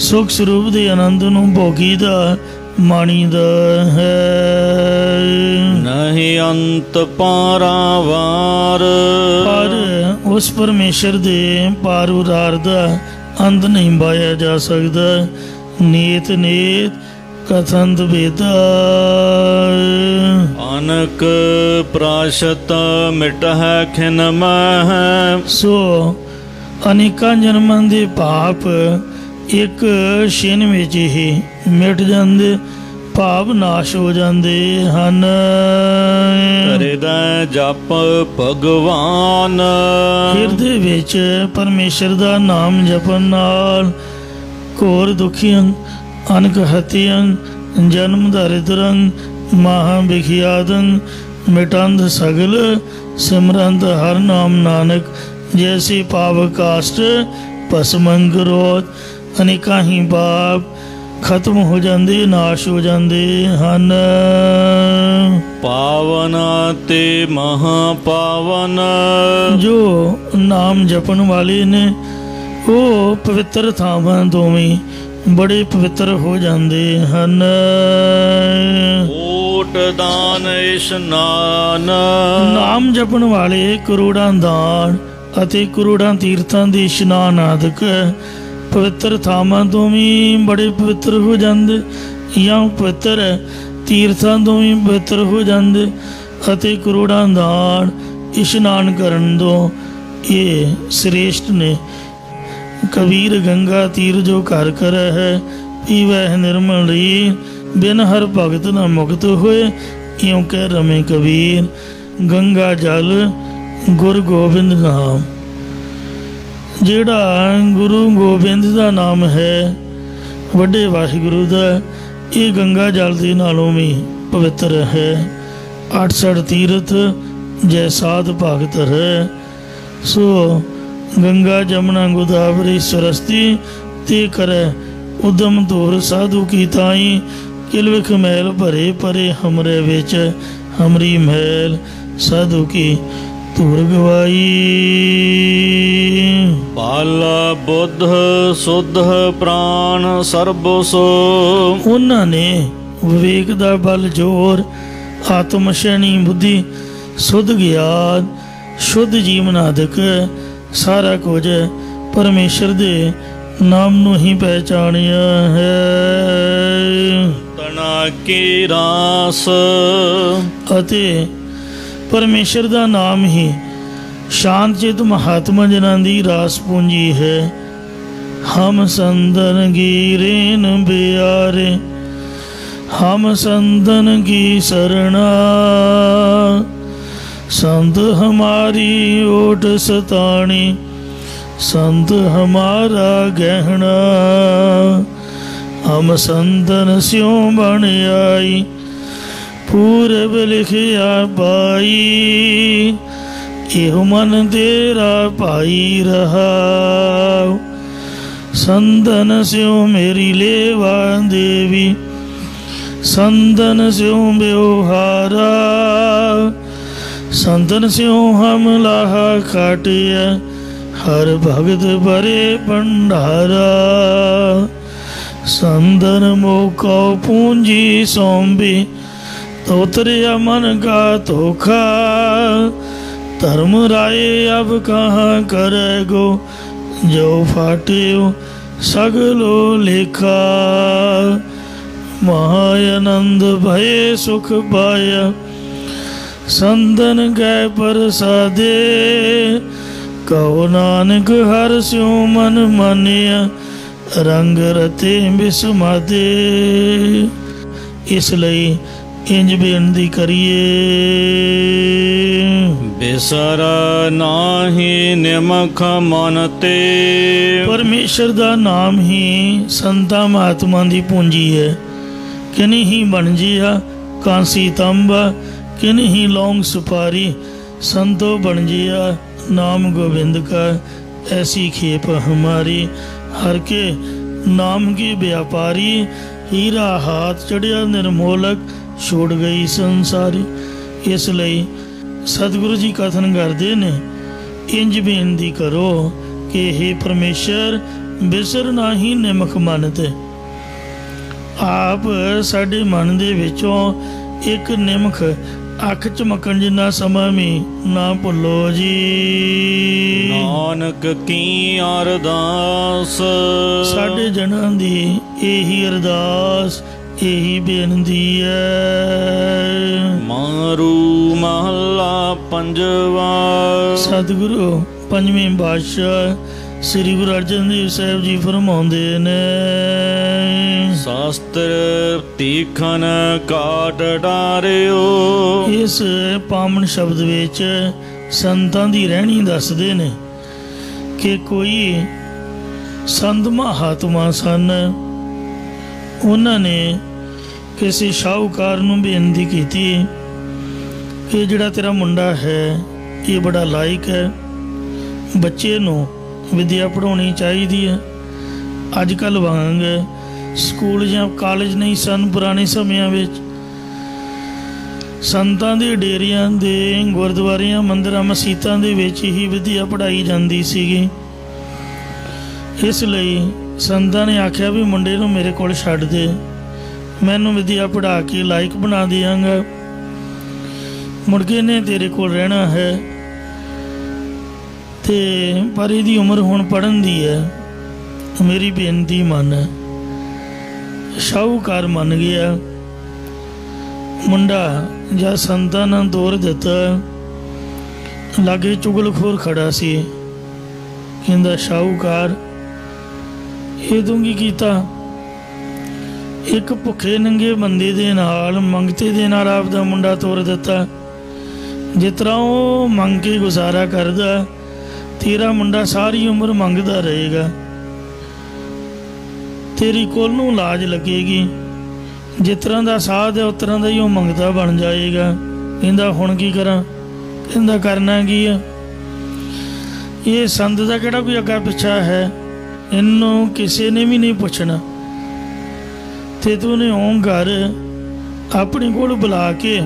ਸੁਖ ਸਰੂਪ ਦੇ ਆਨੰਦ ਨੂੰ ਭੋਗੀਦਾ ਮਾਣੀਦਾ ਹੈ। ਨਹੀਂ ਅੰਤ ਪਾਰਾਵਾਰ ਪਰ ਉਸ ਪਰਮੇਸ਼ਰ ਦੇ ਪਾਰ ਉਰਾਰ ਦਾ ਅੰਤ ਨਹੀਂ ਪਾਇਆ ਜਾ ਸਕਦਾ। ਨੀਤ ਨੀਤ ਕਥੰਤ ਵੇਦਾ ਅਨਕ ਪ੍ਰਾਸ਼ਤ ਮਿਟਹਿ ਖਿਨ ਮਹਿ ਸੋ ਅਨੇਕਾਂ ਜਨਮਾਂ ਦੇ ਪਾਪ ਇੱਕ ਛਿਨ ਵਿੱਚ ਹੀ ਮਿਟ ਜਾਂਦੇ, ਭਾਵ ਨਾਸ਼ ਹੋ ਜਾਂਦੇ ਹਨ। ਹਿਰਦੈ ਜਪ ਭਗਵਾਨ ਹਿਰਦੇ ਵਿੱਚ ਪਰਮੇਸ਼ਰ ਦਾ ਨਾਮ ਜਪਣ ਨਾਲ ਘੋਰ ਦੁਖੀਆਂ, ਅਨਕ ਹਤਿਆਂ, ਜਨਮ ਦਰਿਦਰੰ, ਮਹਾ ਵਿਖਿਆਦੰ, ਮਿਟੰਦ ਸਗਲ ਸਿਮਰੰਤ ਹਰ ਨਾਮ ਨਾਨਕ ਜੈਸੀ ਪਾਵ ਕਾਸ਼ਟ ਭਸਮੰ ਕਰੋਤ। ਅਨੇਕਾਂ ਹੀ ਪਾਪ ਖਤਮ ਹੋ ਜਾਂਦੇ, ਨਾਸ਼ ਹੋ ਜਾਂਦੇ ਹਨ। ਪਾਵਨ ਤੇ ਮਹਾ ਪਾਵਨ ਜੋ ਨਾਮ ਜਪਣ ਵਾਲੇ ਨੇ ਉਹ ਪਵਿੱਤਰ ਥਾਵਾਂ ਤੋਂ ਵੀ ਬੜੇ ਪਵਿੱਤਰ ਹੋ ਜਾਂਦੇ ਹਨ। ਓਟ ਦਾਨ ਇਸ਼ਨਾਨ ਨਾਮ ਜਪਣ ਵਾਲੇ ਕਰੋੜਾਂ ਦਾਨ ਅਤੇ ਕਰੋੜਾਂ ਤੀਰਥਾਂ ਦੇ ਇਸ਼ਨਾਨ ਆਦਿਕ ਪਵਿੱਤਰ ਥਾਵਾਂ ਤੋਂ ਵੀ ਬੜੇ ਪਵਿੱਤਰ ਹੋ ਜਾਂਦੇ, ਜਾਂ ਪਵਿੱਤਰ ਤੀਰਥਾਂ ਤੋਂ ਵੀ ਪਵਿੱਤਰ ਹੋ ਜਾਂਦੇ ਅਤੇ ਕਰੋੜਾਂ ਦਾਨ ਇਸ਼ਨਾਨ ਕਰਨ ਤੋਂ ਇਹ ਸ੍ਰੇਸ਼ਟ ਨੇ। ਕਬੀਰ ਗੰਗਾ ਤੀਰ ਜੋ ਘਰ ਕਰ ਹੈ, ਪੀਵਹਿ ਨਿਰਮਲ ਰੀਰ, ਬਿਨ ਹਰ ਭਗਤ ਨਾ ਮੁਕਤ ਹੋਏ, ਇਉਂ ਕਹਿ ਰਮੇ ਕਬੀਰ। ਗੰਗਾ ਜਲ ਗੁਰ ਗੋਬਿੰਦ ਨਾਮ, ਜਿਹੜਾ ਗੁਰੂ ਗੋਬਿੰਦ ਦਾ ਨਾਮ ਹੈ, ਵੱਡੇ ਵਾਹਿਗੁਰੂ ਦਾ, ਇਹ ਗੰਗਾ ਜਲ ਦੇ ਨਾਲੋਂ ਵੀ ਪਵਿੱਤਰ ਹੈ। 68 ਤੀਰਥ ਜੈ ਸਾਧ ਭਗਤ ਹੈ। ਸੋ ਗੰਗਾ ਜਮਨਾ ਗੋਦਾਵਰੀ ਸਰਸਤੀ ਤੇ ਕਰੈ ਉਦਮ ਧੁਰ ਸਾਧੂ ਕੀ ਤਾਈ, ਕਿਲ ਵਿਖ ਮੈਲ ਭਰੇ ਪਰੇ ਹਮਰੇ ਵਿੱਚ, ਹਮਰੀ ਮੈਲ ਸਾਧੂ ਕੀ ਧੁਰ ਗਵਾਈ। ਪਾਲਾ ਬੁੱਧ ਸੁਧ ਪ੍ਰਾਣ ਸਰਬ ਸੋ ਉਹਨਾਂ ਨੇ ਵਿਵੇਕ ਦਾ ਬਲ ਜੋਰ, ਆਤਮ ਸ਼ੈਣੀ ਬੁੱਧੀ, ਸੁਧ ਗਿਆਨ, ਸ਼ੁੱਧ ਜੀਵਨ ਆਦਿਕ ਸਾਰਾ ਕੁਝ ਪਰਮੇਸ਼ਰ ਦੇ ਨਾਮ ਨੂੰ ਹੀ ਪਹਿਚਾਣਿਆ ਹੈ। ਤਣਾ ਕੀ ਰਾਸ ਅਤੇ ਪਰਮੇਸ਼ਰ ਦਾ ਨਾਮ ਹੀ ਸ਼ਾਂਤ ਚਿਤ ਮਹਾਤਮਾ ਜਨਾਂ ਦੀ ਰਾਸ ਪੂੰਜੀ ਹੈ। ਹਮ ਸੰਦਨ ਗੀਰੇਨ ਬਿਆਰੇ, ਹਮ ਸੰਦਨ ਕੀ ਸਰਣਾ, संत हमारी ओट सतानी, संत हमारा गहना, हम संतन स्यों बन आई, ਪੂਰਬ ਲਿਖਿਆ ਪਾਈ, ਇਹੋ ਮਨ ਤੇਰਾ ਭਾਈ ਰਹਾਉ। ਸੰਦਨ ਸਿਉ ਮੇਰੀ ਲੇਵਾ ਦੇਵੀ, ਸੰਦਨ ਸਿਉ ਬਿਵਹਾਰਾ, ਸੰਦਨ ਸਿਉ ਹਮ ਲਾਹਾ ਖਾਟਿਆ, ਹਰ ਭਗਤ ਭਰੇ ਭੰਡਾਰਾ। संदन मोको पूंजी सौंबी, तोतरिया मन का धोखा, धर्म राय अब कहाँ करेगो, जो फाटियो सगलो लेखा। महानंद भय सुख पाया, संदन गए प्रसादे, कहो नानक हर स्यों मन मानिया, रंग रते बिसमादे। इस लई इंज बेनती करिए, बिसर नाहि निमख मन ते। परमेश्वर दा नाम ही संतां महात्मा दी पूंजी है। किन ही बनजिया कांसी तांबा, किन ही लौंग सुपारी, संतो बनजिया नाम गोविंद का, ऐसी खेप हमारी। हर के नाम की व्यापारी, हीरा हाथ चढ़िया निर्मोलक, छोड़ गई संसारी। इस लई सतगुरु जी कथन करते ने, इंज बेनती करो कि हे परमेश्वर बिसर नाही निमख मन ते। आप साडे मन दे विचों एक निमख अख चमकन जिन्ना समा भी ना भुलो जी। नानक की अरदास, साडे जनां दी यही अरदास, यही बेनती है। मारू महला पंजवा। सतगुरु पंजवें बादशाह श्री गुरु अर्जन देव साहब जी फरमाउंदे ने, शास्त्र तीखन काट डारियो। इस पावन शब्द विच संतां दी रहनी दसदे ने कि कोई संत महात्मा सन, उन्हां ने किसी शाहूकार नूं बेनती कीती कि जिहड़ा तेरा मुंडा है ये बड़ा लायक है, बच्चे नूं विद्या पढ़ाउणी चाहीदी है। अजकल वांग स्कूल जां कालेज नहीं सन पुराने समयां विच। संतां दे डेरियां दे गुरद्वारियां मंदिरां मसीतां दे विच ही विद्या पढ़ाई जांदी सीगी। इस लई संतां ने आख्या भी मुंडे नूं मेरे कोल छड्ड दे, मैनूं विद्या पढ़ा के लायक बना दियांगा, मुड़ के ने तेरे कोल रहना है। ते पर इहदी उम्र हुण पढ़न दी है, मेरी बेनती मन। शाहूकार मन गया। मुंडा जद संतां ने तोर दिता, लागे चुगलखोर खड़ा सी, कहंदा शाहूकार ये तूं की कीता? एक भुखे नंगे बंदे दे नाल मंगते दे नाल आपदा मुंडा तोर दिता। जिस तरह वो मंग के गुजारा करदा, तेरा मुंडा सारी उम्र मंगदा रहेगा, तेरी कोल नूं लाज लगेगी। जिस तरह का साध है उस तरह का ही वो मंगता बन जाएगा। कहंदा हुण की करा? कहंदा करना की है, ये संत का किहड़ा कोई अग्गा पिछा है, इनू किसी ने भी नहीं पूछना। ते तू ने ओं घर अपने कोल बुला के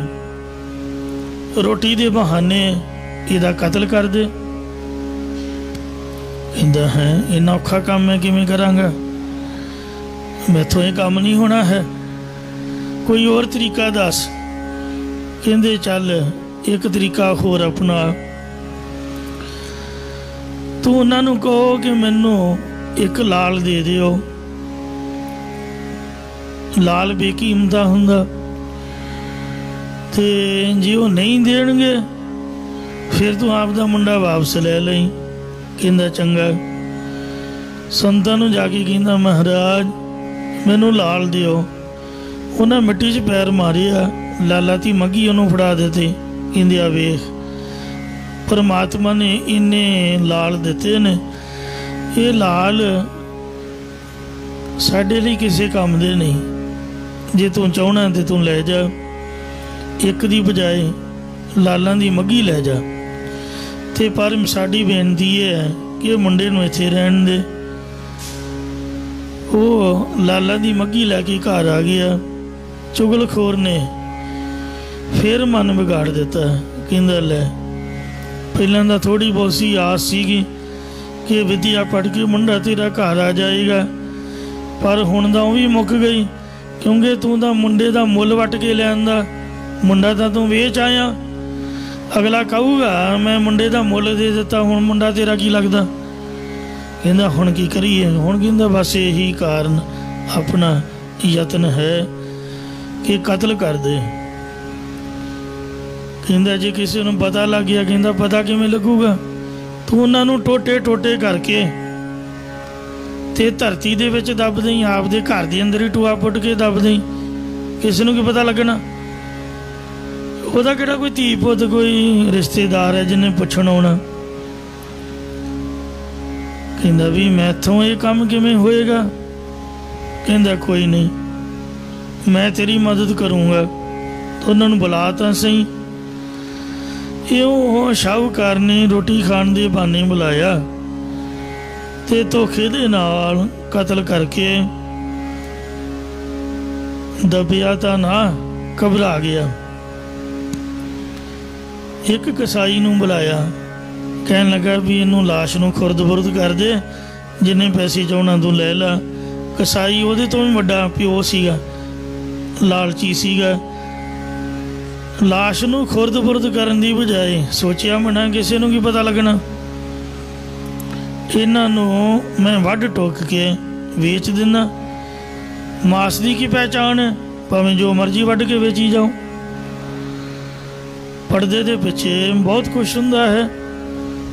रोटी दे बहाने इहदा कतल कर दे। कहंदा है इन्ना औखा काम मैं किवें करांगा, मैथों ये काम नहीं होना है, कोई और तरीका दस। कहंदे चल एक तरीका होर अपना, तू उन्हां नूं कहो कि मैनू एक लाल दे दिओ। लाल बेकीमता हुंदा, ते जे वो नहीं देणगे फिर तू आप दा मुंडा वापस ले लई। कहंदा चंगा। संतां नूं जाके कहंदा महाराज मैनू लाल दिओ। उन्हें मिट्टी च पैर मारिया, लाला ती मगी उन्होंने फड़ा देते। कहंदे आ वेख परमात्मा ने इन्ने लाल दिते ने, ये लाल साडे लई किसी काम दे नहीं, जे तू चाहना तो तू ले जा। ਇੱਕ ਦੀ ਬਜਾਏ ਲਾਲਾਂ ਦੀ ਮੱਘੀ ਲੈ ਜਾ। ਤੇ ਪਰ ਸਾਡੀ ਬੇਨਤੀ ਇਹ ਹੈ ਕਿ ਮੁੰਡੇ ਨੂੰ ਇੱਥੇ ਰਹਿਣ ਦੇ। ਉਹ ਲਾਲਾਂ ਦੀ ਮੱਘੀ ਲੈ ਕੇ ਘਰ ਆ ਗਿਆ। ਚੁਗਲਖੋਰ ਨੇ ਫਿਰ ਮਨ ਵਿਗਾੜ ਦਿੱਤਾ। ਕਹਿੰਦਾ ਲੈ, ਪਹਿਲਾਂ ਤਾਂ ਥੋੜ੍ਹੀ ਬਹੁਤ ਸੀ ਆਸ ਸੀਗੀ ਕਿ ਵਿੱਦਿਆ ਪੜ੍ਹ ਕੇ ਮੁੰਡਾ ਤੇਰਾ ਘਰ ਆ ਜਾਏਗਾ, ਪਰ ਹੁਣ ਤਾਂ ਉਹ ਵੀ ਮੁੱਕ ਗਈ, ਕਿਉਂਕਿ ਤੂੰ ਤਾਂ ਮੁੰਡੇ ਦਾ ਮੁੱਲ ਵੱਟ ਕੇ ਲਿਆਂਦਾ। ਮੁੰਡਾ ਤਾਂ ਤੂੰ ਵੇਚ ਆਇਆ। ਅਗਲਾ ਕਹੂਗਾ ਮੈਂ ਮੁੰਡੇ ਦਾ ਮੁੱਲ ਦੇ ਦਿੱਤਾ, ਹੁਣ ਮੁੰਡਾ ਤੇਰਾ ਕੀ ਲੱਗਦਾ। ਕਹਿੰਦਾ ਹੁਣ ਕੀ ਕਰੀਏ। ਹੁਣ ਕਹਿੰਦਾ ਬਸ ਇਹੀ ਕਾਰਨ ਆਪਣਾ ਯਤਨ ਹੈ ਕਿ ਕਤਲ ਕਰ ਦੇ। ਕਹਿੰਦਾ ਜੇ ਕਿਸੇ ਨੂੰ ਪਤਾ ਲੱਗ ਗਿਆ, ਕਹਿੰਦਾ ਪਤਾ ਕਿਵੇਂ ਲੱਗੂਗਾ, ਤੂੰ ਉਹਨਾਂ ਨੂੰ ਟੋਟੇ ਟੋਟੇ ਕਰਕੇ ਤੇ ਧਰਤੀ ਦੇ ਵਿੱਚ ਦੱਬ ਦੇਈਂ, ਆਪਦੇ ਘਰ ਦੇ ਅੰਦਰ ਹੀ ਟੋਆ ਪੁੱਟ ਕੇ ਦੱਬ ਦੇਈਂ, ਕਿਸੇ ਨੂੰ ਕੀ ਪਤਾ ਲੱਗਣਾ। ਉਹਦਾ ਕਿਹੜਾ ਕੋਈ ਧੀ ਪੁੱਤ ਕੋਈ ਰਿਸ਼ਤੇਦਾਰ ਹੈ ਜਿਹਨੇ ਪੁੱਛਣ ਆਉਣਾ। ਕਹਿੰਦਾ ਵੀ ਮੈਥੋਂ ਇਹ ਕੰਮ ਕਿਵੇਂ ਹੋਏਗਾ। ਕਹਿੰਦਾ ਕੋਈ ਨਹੀਂ, ਮੈਂ ਤੇਰੀ ਮਦਦ ਕਰੂੰਗਾ। ਤਾਂ ਉਹਨਾਂ ਨੂੰ ਬੁਲਾ ਤਾਂ ਸਹੀ। ਉਹ ਸ਼ਾਹੂਕਾਰ ਨੇ ਰੋਟੀ ਖਾਣ ਦੇ ਬਹਾਨੇ ਬੁਲਾਇਆ ਤੇ ਧੋਖੇ ਦੇ ਨਾਲ ਕਤਲ ਕਰਕੇ ਦੱਬਿਆ ਤਾਂ ਨਾ, ਘਬਰਾ ਗਿਆ। ਇੱਕ ਕਸਾਈ ਨੂੰ ਬੁਲਾਇਆ, ਕਹਿਣ ਲੱਗਾ ਵੀ ਇਹਨੂੰ ਲਾਸ਼ ਨੂੰ ਖੁਰਦ-ਬੁਰਦ ਕਰ ਦੇ, ਜਿੰਨੇ ਪੈਸੇ ਚਾਹੁੰਦਾ ਤੂੰ ਲੈ ਲਾ। ਕਸਾਈ ਉਹਦੇ ਤੋਂ ਵੀ ਵੱਡਾ ਪਿਓ ਸੀਗਾ, ਲਾਲਚੀ ਸੀਗਾ। ਲਾਸ਼ ਨੂੰ ਖੁਰਦ-ਬੁਰਦ ਕਰਨ ਦੀ ਬਜਾਏ ਸੋਚਿਆ ਮਨਾ ਕਿਸੇ ਨੂੰ ਕੀ ਪਤਾ ਲੱਗਣਾ, ਇਹਨਾਂ ਨੂੰ ਮੈਂ ਵੱਢ ਟੋਕ ਕੇ ਵੇਚ ਦਿੰਦਾ। ਮਾਸ ਦੀ ਕੀ ਪਹਿਚਾਣ ਹੈ, ਭਾਵੇਂ ਜੋ ਮਰਜ਼ੀ ਵੱਢ ਕੇ ਵੇਚੀ ਜਾਓ। ਪਰਦੇ ਦੇ ਪਿੱਛੇ ਬਹੁਤ ਕੁਛ ਹੁੰਦਾ ਹੈ।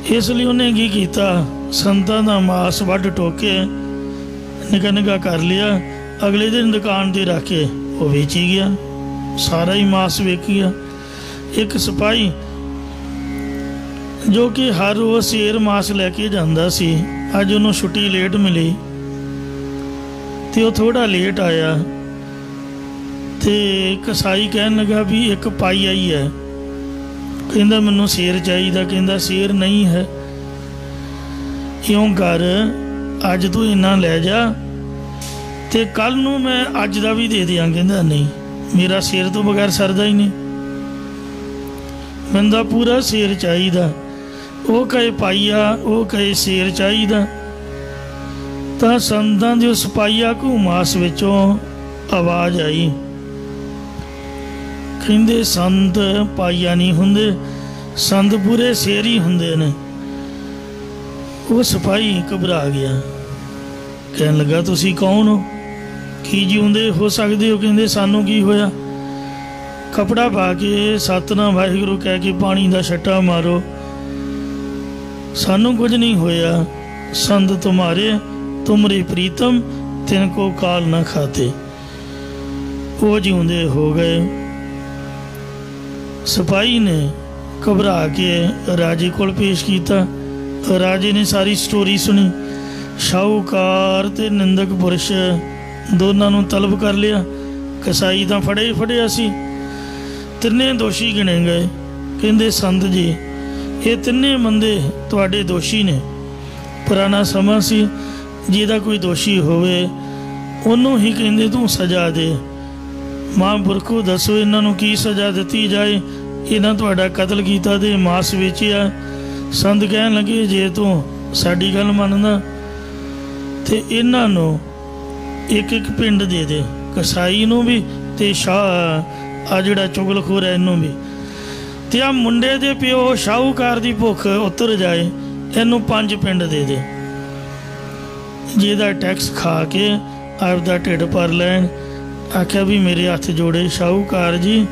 ਇਸ ਲਈ ਉਹਨੇ ਕੀ ਕੀਤਾ, ਸੰਤਾਂ ਦਾ ਮਾਸ ਵੱਢ ਟੋਕ ਕੇ ਨਿੱਕਾ ਨਿੱਕਾ ਕਰ ਲਿਆ। ਅਗਲੇ ਦਿਨ ਦੁਕਾਨ 'ਤੇ ਰੱਖ ਕੇ ਉਹ ਵੇਚੀ ਗਿਆ, ਸਾਰਾ ਹੀ ਮਾਸ ਵੇਚ ਗਿਆ। ਇੱਕ ਸਿਪਾਹੀ ਜੋ ਕਿ ਹਰ ਰੋਜ਼ ਸ਼ੇਰ ਮਾਸ ਲੈ ਕੇ ਜਾਂਦਾ ਸੀ, ਅੱਜ ਉਹਨੂੰ ਛੁੱਟੀ ਲੇਟ ਮਿਲੀ ਤੇ ਉਹ ਥੋੜਾ ਲੇਟ ਆਇਆ ਤੇ ਕਸਾਈ ਕਹਿਣ ਲੱਗਾ ਵੀ ਇੱਕ ਪਾਈ ਆਈ ਹੈ। ਕਹਿੰਦਾ ਮੈਨੂੰ ਸ਼ੇਰ ਚਾਹੀਦਾ। ਕਹਿੰਦਾ ਸ਼ੇਰ ਨਹੀਂ ਹੈ। ਇਉਂ ਕਰ, ਅੱਜ ਤੂੰ ਇੰਨਾ ਲੈ ਜਾ ਤੇ ਕੱਲ ਨੂੰ ਮੈਂ ਅੱਜ ਦਾ ਵੀ ਦੇ ਦਿਆਂ। ਕਹਿੰਦਾ ਨਹੀਂ, ਮੇਰਾ ਸ਼ੇਰ ਤੋਂ ਬਗੈਰ ਸਰਦਾ ਹੀ ਨਹੀਂ, ਮੈਨੂੰ ਤਾਂ ਪੂਰਾ ਸ਼ੇਰ ਚਾਹੀਦਾ। ਉਹ ਕਹੇ ਪਾਈਆ, ਉਹ ਕਹੇ ਸ਼ੇਰ ਚਾਹੀਦਾ। ਤਾਂ ਸੰਤਾਂ ਦੇ ਉਸ ਪਾਈਆ ਕੋ ਮਾਸ ਵਿੱਚੋਂ ਆਵਾਜ਼ ਆਈ। ਕਹਿੰਦੇ ਸੰਤ ਪਾਈਆ ਨਹੀਂ ਹੁੰਦੇ, ਸੰਤ ਪੂਰੇ ਸ਼ੇਰ ਹੀ ਹੁੰਦੇ ਨੇ। ਉਹ ਸਿਪਾਹੀ ਘਬਰਾ ਗਿਆ, ਕਹਿਣ ਲੱਗਾ ਤੁਸੀਂ ਕੌਣ ਹੋ, ਕੀ ਜਿਉਂਦੇ ਹੋ ਸਕਦੇ ਹੋ। ਕਹਿੰਦੇ ਸਾਨੂੰ ਕੀ ਹੋਇਆ, ਕਪੜਾ ਪਾ ਕੇ ਸਤਨਾਮ ਵਾਹਿਗੁਰੂ ਕਹਿ ਕੇ ਪਾਣੀ ਦਾ ਛੱਟਾ ਮਾਰੋ, ਸਾਨੂੰ ਕੁਝ ਨਹੀਂ ਹੋਇਆ। ਸੰਤ ਤੁਮਾਰੇ ਤੁਮਰੇ ਪ੍ਰੀਤਮ ਤਿਨ ਕੋ ਕਾਲ ਨਾ ਖਾਤੇ। ਉਹ ਜਿਉਂਦੇ ਹੋ ਗਏ। ਸਿਪਾਹੀ ਨੇ ਘਬਰਾ ਕੇ ਰਾਜੇ ਕੋਲ ਪੇਸ਼ ਕੀਤਾ। ਰਾਜੇ ਨੇ ਸਾਰੀ ਸਟੋਰੀ ਸੁਣੀ। ਸ਼ਾਹੂਕਾਰ ਤੇ ਨਿੰਦਕ ਪੁਰਸ਼ ਦੋਨਾਂ ਨੂੰ ਤਲਬ ਕਰ ਲਿਆ। ਕਸਾਈ ਤਾਂ ਫੜਿਆ ਸੀ। ਤਿੰਨੇ ਦੋਸ਼ੀ ਗਿਣੇ ਗਏ। ਕਹਿੰਦੇ ਸੰਤ ਜੀ, ਇਹ ਤਿੰਨੇ ਬੰਦੇ ਤੁਹਾਡੇ ਦੋਸ਼ੀ ਨੇ। ਪੁਰਾਣਾ ਸਮਾਂ ਸੀ, ਜਿਹਦਾ ਕੋਈ ਦੋਸ਼ੀ ਹੋਵੇ ਉਹਨੂੰ ਹੀ ਕਹਿੰਦੇ ਤੂੰ ਸਜ਼ਾ ਦੇ। ਮਹਾਂਪੁਰਖੋ ਦੱਸੋ ਇਹਨਾਂ ਨੂੰ ਕੀ ਸਜ਼ਾ ਦਿੱਤੀ ਜਾਏ, ਇਹਨਾਂ ਤੁਹਾਡਾ ਕਤਲ ਕੀਤਾ ਤੇ ਮਾਸ ਵੇਚਿਆ। ਸੰਤ ਕਹਿਣ ਲੱਗੇ ਜੇ ਤੂੰ ਸਾਡੀ ਗੱਲ ਮੰਨਦਾ ਤੇ ਇਹਨਾਂ ਨੂੰ ਇੱਕ ਇੱਕ ਪਿੰਡ ਦੇ ਦੇ, ਕਸਾਈ ਨੂੰ ਵੀ ਤੇ ਸ਼ਾਹ ਆ ਜਿਹੜਾ ਚੁਗਲਖੋਰ ਹੈ ਇਹਨੂੰ ਵੀ, ਤੇ ਆ ਮੁੰਡੇ ਦੇ ਪਿਓ ਸ਼ਾਹੂਕਾਰ ਦੀ ਭੁੱਖ ਉਤਰ ਜਾਏ, ਇਹਨੂੰ 5 ਪਿੰਡ ਦੇ ਦੇ, ਜਿਹਦਾ ਟੈਕਸ ਖਾ ਕੇ ਆਪਦਾ ਢਿੱਡ ਭਰ ਲੈਣ। ਆਖਿਆ ਵੀ ਮੇਰੇ ਹੱਥ ਜੋੜੇ ਸ਼ਾਹੂਕਾਰ ਜੀ,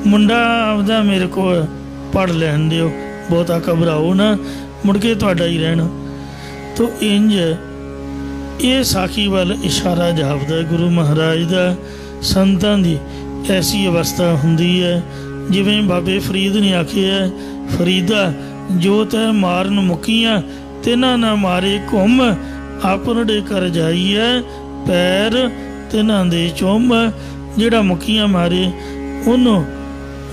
ਮੁੰਡਾ ਆਪਦਾ ਮੇਰੇ ਕੋਲ ਪੜ੍ਹ ਲੈਣ ਦਿਓ, ਬਹੁਤਾ ਘਬਰਾਓ ਨਾ, ਮੁੜ ਕੇ ਤੁਹਾਡਾ ਹੀ ਰਹਿਣਾ। ਤੋ ਇੰਜ ਇਹ ਸਾਖੀ ਵੱਲ ਇਸ਼ਾਰਾ ਜਾਪਦਾ ਗੁਰੂ ਮਹਾਰਾਜ ਦਾ। ਸੰਤਾਂ ਦੀ ਐਸੀ ਅਵਸਥਾ ਹੁੰਦੀ ਹੈ, ਜਿਵੇਂ ਬਾਬੇ ਫਰੀਦ ਨੇ ਆਖਿਆ, ਫਰੀਦਾ ਜੋ ਤੈ ਮਾਰਨ ਮੁਕੀਆਂ ਤਿਨਾਂ ਨਾ ਮਾਰੇ ਘੁੰਮ, ਆਪਨੜੇ ਕਰ ਜਾਈਏ ਪੈਰ ਤਿਨਾਂ ਦੇ ਚੁੰਮ। ਜਿਹੜਾ ਮੁਕੀਆਂ ਮਾਰੇ ਉਹਨੂੰ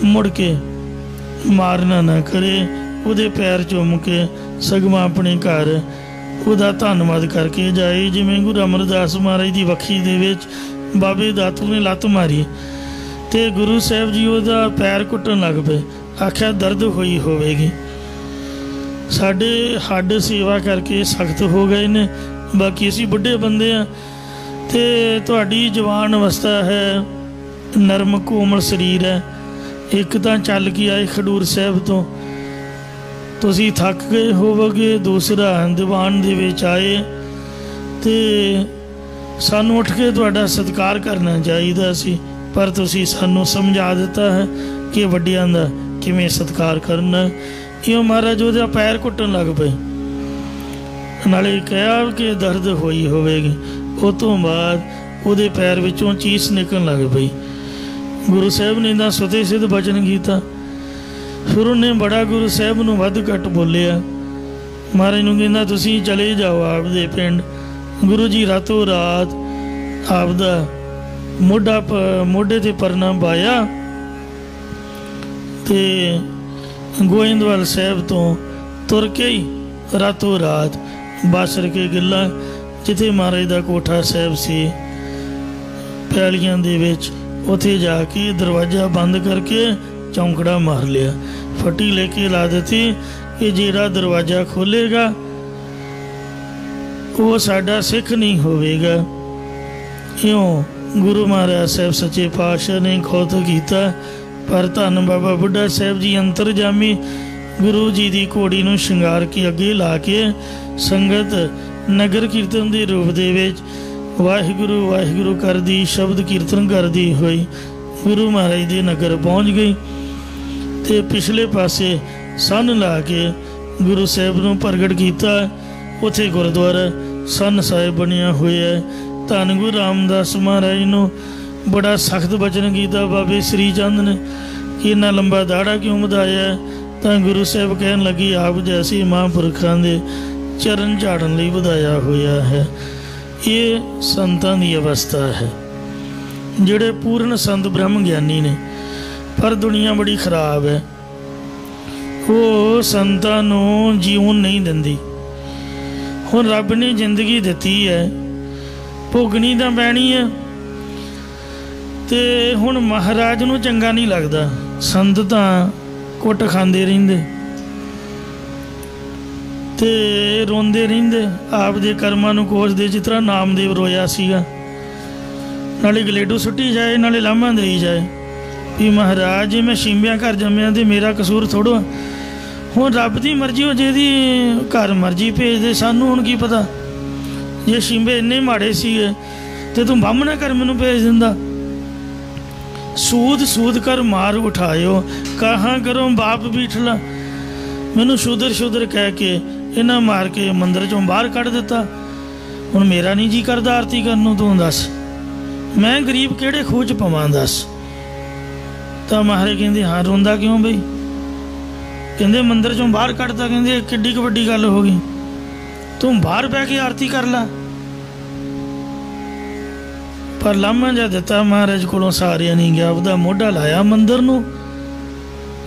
ਮੁੜ ਕੇ ਮਾਰਨਾ ਨਾ ਕਰੇ, ਉਹਦੇ ਪੈਰ ਚੁੰਮ ਕੇ ਸਗੋਂ ਆਪਣੇ ਘਰ ਉਹਦਾ ਧੰਨਵਾਦ ਕਰਕੇ ਜਾਏ। ਜਿਵੇਂ ਗੁਰੂ ਅਮਰਦਾਸ ਮਹਾਰਾਜ ਦੀ ਵੱਖੀ ਦੇ ਵਿੱਚ ਬਾਬੇ ਦਾਤੂ ਨੇ ਲੱਤ ਮਾਰੀ ਤੇ ਗੁਰੂ ਸਾਹਿਬ ਜੀ ਉਹਦਾ ਪੈਰ ਕੁੱਟਣ ਲੱਗ ਪਏ, ਆਖਿਆ ਦਰਦ ਹੋਈ ਹੋਵੇਗੀ। ਸਾਡੇ ਹੱਡ ਸੇਵਾ ਕਰਕੇ ਸਖਤ ਹੋ ਗਏ ਨੇ, ਬਾਕੀ ਅਸੀਂ ਬੁੱਢੇ ਬੰਦੇ ਆ ਤੇ ਤੁਹਾਡੀ ਜਵਾਨ ਅਵਸਥਾ ਹੈ, ਨਰਮ ਕੋਮਲ ਸਰੀਰ ਹੈ। ਇੱਕ ਤਾਂ ਚੱਲ ਕੇ ਆਏ ਖਡੂਰ ਸਾਹਿਬ ਤੋਂ, ਤੁਸੀਂ ਥੱਕ ਗਏ ਹੋਵੋਗੇ, ਦੂਸਰਾ ਦੀਵਾਨ ਦੇ ਵਿੱਚ ਆਏ ਤੇ ਸਾਨੂੰ ਉੱਠ ਕੇ ਤੁਹਾਡਾ ਸਤਿਕਾਰ ਕਰਨਾ ਚਾਹੀਦਾ ਸੀ, ਪਰ ਤੁਸੀਂ ਸਾਨੂੰ ਸਮਝਾ ਦਿੱਤਾ ਹੈ ਕਿ ਵੱਡਿਆਂ ਦਾ ਕਿਵੇਂ ਸਤਿਕਾਰ ਕਰਨਾ। ਇਉਂ ਮਹਾਰਾਜ ਉਹਦਾ ਪੈਰ ਕੁੱਟਣ ਲੱਗ ਪਏ, ਨਾਲੇ ਕਿਹਾ ਕਿ ਦਰਦ ਹੋਈ ਹੋਵੇਗੀ। ਉਹ ਤੋਂ ਬਾਅਦ ਉਹਦੇ ਪੈਰ ਵਿੱਚੋਂ ਚੀਸ ਨਿਕਲਣ ਲੱਗ ਪਈ। ਗੁਰੂ ਸਾਹਿਬ ਨੇ ਤਾਂ ਸੁਤੇ ਸਿੱਧ ਬਚਨ ਕੀਤਾ। ਫਿਰ ਉਹਨੇ ਬੜਾ ਗੁਰੂ ਸਾਹਿਬ ਨੂੰ ਵੱਧ ਘੱਟ ਬੋਲਿਆ। ਮਹਾਰਾਜ ਨੂੰ ਕਹਿੰਦਾ ਤੁਸੀਂ ਚਲੇ ਜਾਓ ਆਪਦੇ ਪਿੰਡ। ਗੁਰੂ ਜੀ ਰਾਤੋਂ ਰਾਤ ਆਪਦਾ ਮੋਢੇ 'ਤੇ ਪਰਨਾ ਪਾਇਆ ਤੇ ਗੋਇੰਦਵਾਲ ਸਾਹਿਬ ਤੋਂ ਤੁਰ ਕੇ ਹੀ ਰਾਤੋਂ ਰਾਤ ਬਾਸਰ ਕੇ ਗਿੱਲਾ, ਜਿੱਥੇ ਮਹਾਰਾਜ ਦਾ ਕੋਠਾ ਸਾਹਿਬ ਸੀ ਪੈਲੀਆਂ ਦੇ ਵਿੱਚ, ਉੱਥੇ ਜਾ ਕੇ ਦਰਵਾਜ਼ਾ ਬੰਦ ਕਰਕੇ ਚੌਂਕੜਾ ਮਾਰ ਲਿਆ। ਫੱਟੀ ਲੈ ਕੇ ਲਾ ਦਿੱਤੀ ਕਿ ਜਿਹੜਾ ਦਰਵਾਜ਼ਾ ਖੋਲ੍ਹੇਗਾ ਉਹ ਸਾਡਾ ਸਿੱਖ ਨਹੀਂ ਹੋਵੇਗਾ। ਇਉਂ ਗੁਰੂ ਮਹਾਰਾਜ ਸਾਹਿਬ ਸੱਚੇ ਪਾਤਸ਼ਾਹ ਨੇ ਖੁਦ ਕੀਤਾ। ਪਰ ਧੰਨ ਬਾਬਾ ਬੁੱਢਾ ਸਾਹਿਬ ਜੀ ਅੰਤਰਜਾਮੀ ਗੁਰੂ ਜੀ ਦੀ ਘੋੜੀ ਨੂੰ ਸ਼ਿੰਗਾਰ ਕੇ ਅੱਗੇ ਲਾ ਕੇ ਸੰਗਤ ਨਗਰ ਕੀਰਤਨ ਦੇ ਰੂਪ ਦੇ ਵਿੱਚ ਵਾਹਿਗੁਰੂ ਵਾਹਿਗੁਰੂ ਕਰਦੀ ਸ਼ਬਦ ਕੀਰਤਨ ਕਰਦੀ ਹੋਈ ਗੁਰੂ ਮਹਾਰਾਜ ਦੇ ਨਗਰ ਪਹੁੰਚ ਗਈ ਤੇ ਪਿਛਲੇ ਪਾਸੇ ਸੰਨ ਲਾ ਕੇ ਗੁਰੂ ਸਾਹਿਬ ਨੂੰ ਪ੍ਰਗਟ ਕੀਤਾ। ਉੱਥੇ ਗੁਰਦੁਆਰਾ ਸੰਨ ਸਾਹਿਬ ਬਣਿਆ ਹੋਇਆ ਹੈ। ਧੰਨ ਗੁਰੂ ਰਾਮਦਾਸ ਮਹਾਰਾਜ ਨੂੰ ਬੜਾ ਸਖਤ ਬਚਨ ਕੀਤਾ ਬਾਬੇ ਸ੍ਰੀ ਚੰਦ ਨੇ ਕਿ ਇੰਨਾ ਲੰਬਾ ਦਾੜਾ ਕਿਉਂ ਵਧਾਇਆ। ਤਾਂ ਗੁਰੂ ਸਾਹਿਬ ਕਹਿਣ ਲੱਗੀ ਆਪ ਜੈਸੇ ਮਹਾਂਪੁਰਖਾਂ ਦੇ ਚਰਨ ਝਾੜਨ ਲਈ ਵਧਾਇਆ ਹੋਇਆ ਹੈ। ਇਹ ਸੰਤਾਂ ਦੀ ਅਵਸਥਾ ਹੈ, ਜਿਹੜੇ ਪੂਰਨ ਸੰਤ ਬ੍ਰਹਮ ਗਿਆਨੀ ਨੇ। ਪਰ ਦੁਨੀਆ ਬੜੀ ਖਰਾਬ ਹੈ, ਉਹ ਸੰਤਾਂ ਨੂੰ ਜੀਵਨ ਨਹੀਂ ਦਿੰਦੀ। ਹੁਣ ਰੱਬ ਨੇ ਜ਼ਿੰਦਗੀ ਦਿੱਤੀ ਹੈ, ਭੋਗਣੀ ਤਾਂ ਪੈਣੀ ਹੈ। ਤੇ ਹੁਣ ਮਹਾਰਾਜ ਨੂੰ ਚੰਗਾ ਨਹੀਂ ਲੱਗਦਾ, ਸੰਤ ਤਾਂ ਕੁੱਟ ਖਾਂਦੇ ਰਹਿੰਦੇ ਤੇ ਰੋਂਦੇ ਰਹਿੰਦੇ, ਆਪਦੇ ਕਰਮਾਂ ਨੂੰ ਕੋਸਦੇ, ਜਿਸ ਤਰ੍ਹਾਂ ਨਾਮਦੇਵ ਰੋਇਆ ਸੀਗਾ। ਨਾਲੇ ਗਲੇਡੂ ਸੁੱਟੀ ਜਾਏ, ਨਾਲੇ ਲਾਮਾ ਦੇਈ ਜਾਏ ਵੀ ਮਹਾਰਾਜ ਜੇ ਮੈਂ ਸ਼ਿੰਬਿਆਂ ਘਰ ਜੰਮਿਆ ਤੇ ਮੇਰਾ ਕਸੂਰ ਥੋੜ੍ਹਾ। ਹੁਣ ਰੱਬ ਦੀ ਮਰਜ਼ੀ ਹੋ, ਜਿਹਦੀ ਘਰ ਮਰਜ਼ੀ ਭੇਜਦੇ, ਸਾਨੂੰ ਹੁਣ ਕੀ ਪਤਾ। ਜੇ ਸ਼ਿੰਬੇ ਇੰਨੇ ਮਾੜੇ ਸੀਗੇ ਤੇ ਤੂੰ ਬਾਹਮਣਾ ਘਰ ਮੈਨੂੰ ਭੇਜ ਦਿੰਦਾ। ਸੂਦ ਕਰ ਮਾਰ ਉਠਾਇਓ, ਕਹਾਂ ਕਰੋ ਬਾਪ ਬੀਠਲਾ। ਮੈਨੂੰ ਸ਼ੂਦਰ ਕਹਿ ਕੇ ਇਹਨਾਂ ਮਾਰ ਕੇ ਮੰਦਰ ਚੋਂ ਬਾਹਰ ਕੱਢ ਦਿੱਤਾ। ਹੁਣ ਮੇਰਾ ਨਹੀਂ ਜੀ ਕਰਦਾ ਆਰਤੀ ਕਰਨ ਨੂੰ, ਤੂੰ ਦੱਸ ਮੈਂ ਗਰੀਬ ਕਿਹੜੇ ਖੂਹ 'ਚ ਪਵਾਂ ਦੱਸ। ਤਾਂ ਮਹਾਰਾਜ ਕਹਿੰਦੇ ਹਾਂ ਰੋਂਦਾ ਕਿਉਂ ਬਈ? ਕਹਿੰਦੇ ਮੰਦਰ ਚੋਂ ਬਾਹਰ ਕੱਢਤਾ। ਕਹਿੰਦੇ ਕਿੱਡੀ ਕੁ ਵੱਡੀ ਗੱਲ ਹੋ ਗਈ, ਤੂੰ ਬਾਹਰ ਬਹਿ ਕੇ ਆਰਤੀ ਕਰ ਲਾ। ਪਰ ਲਾਮਾ ਜਿਹਾ ਦਿੱਤਾ ਮਹਾਰਾਜ ਕੋਲੋਂ ਸਾਰਿਆਂ ਨਹੀਂ ਗਿਆ, ਉਹਦਾ ਮੋਢਾ ਲਾਇਆ ਮੰਦਰ ਨੂੰ।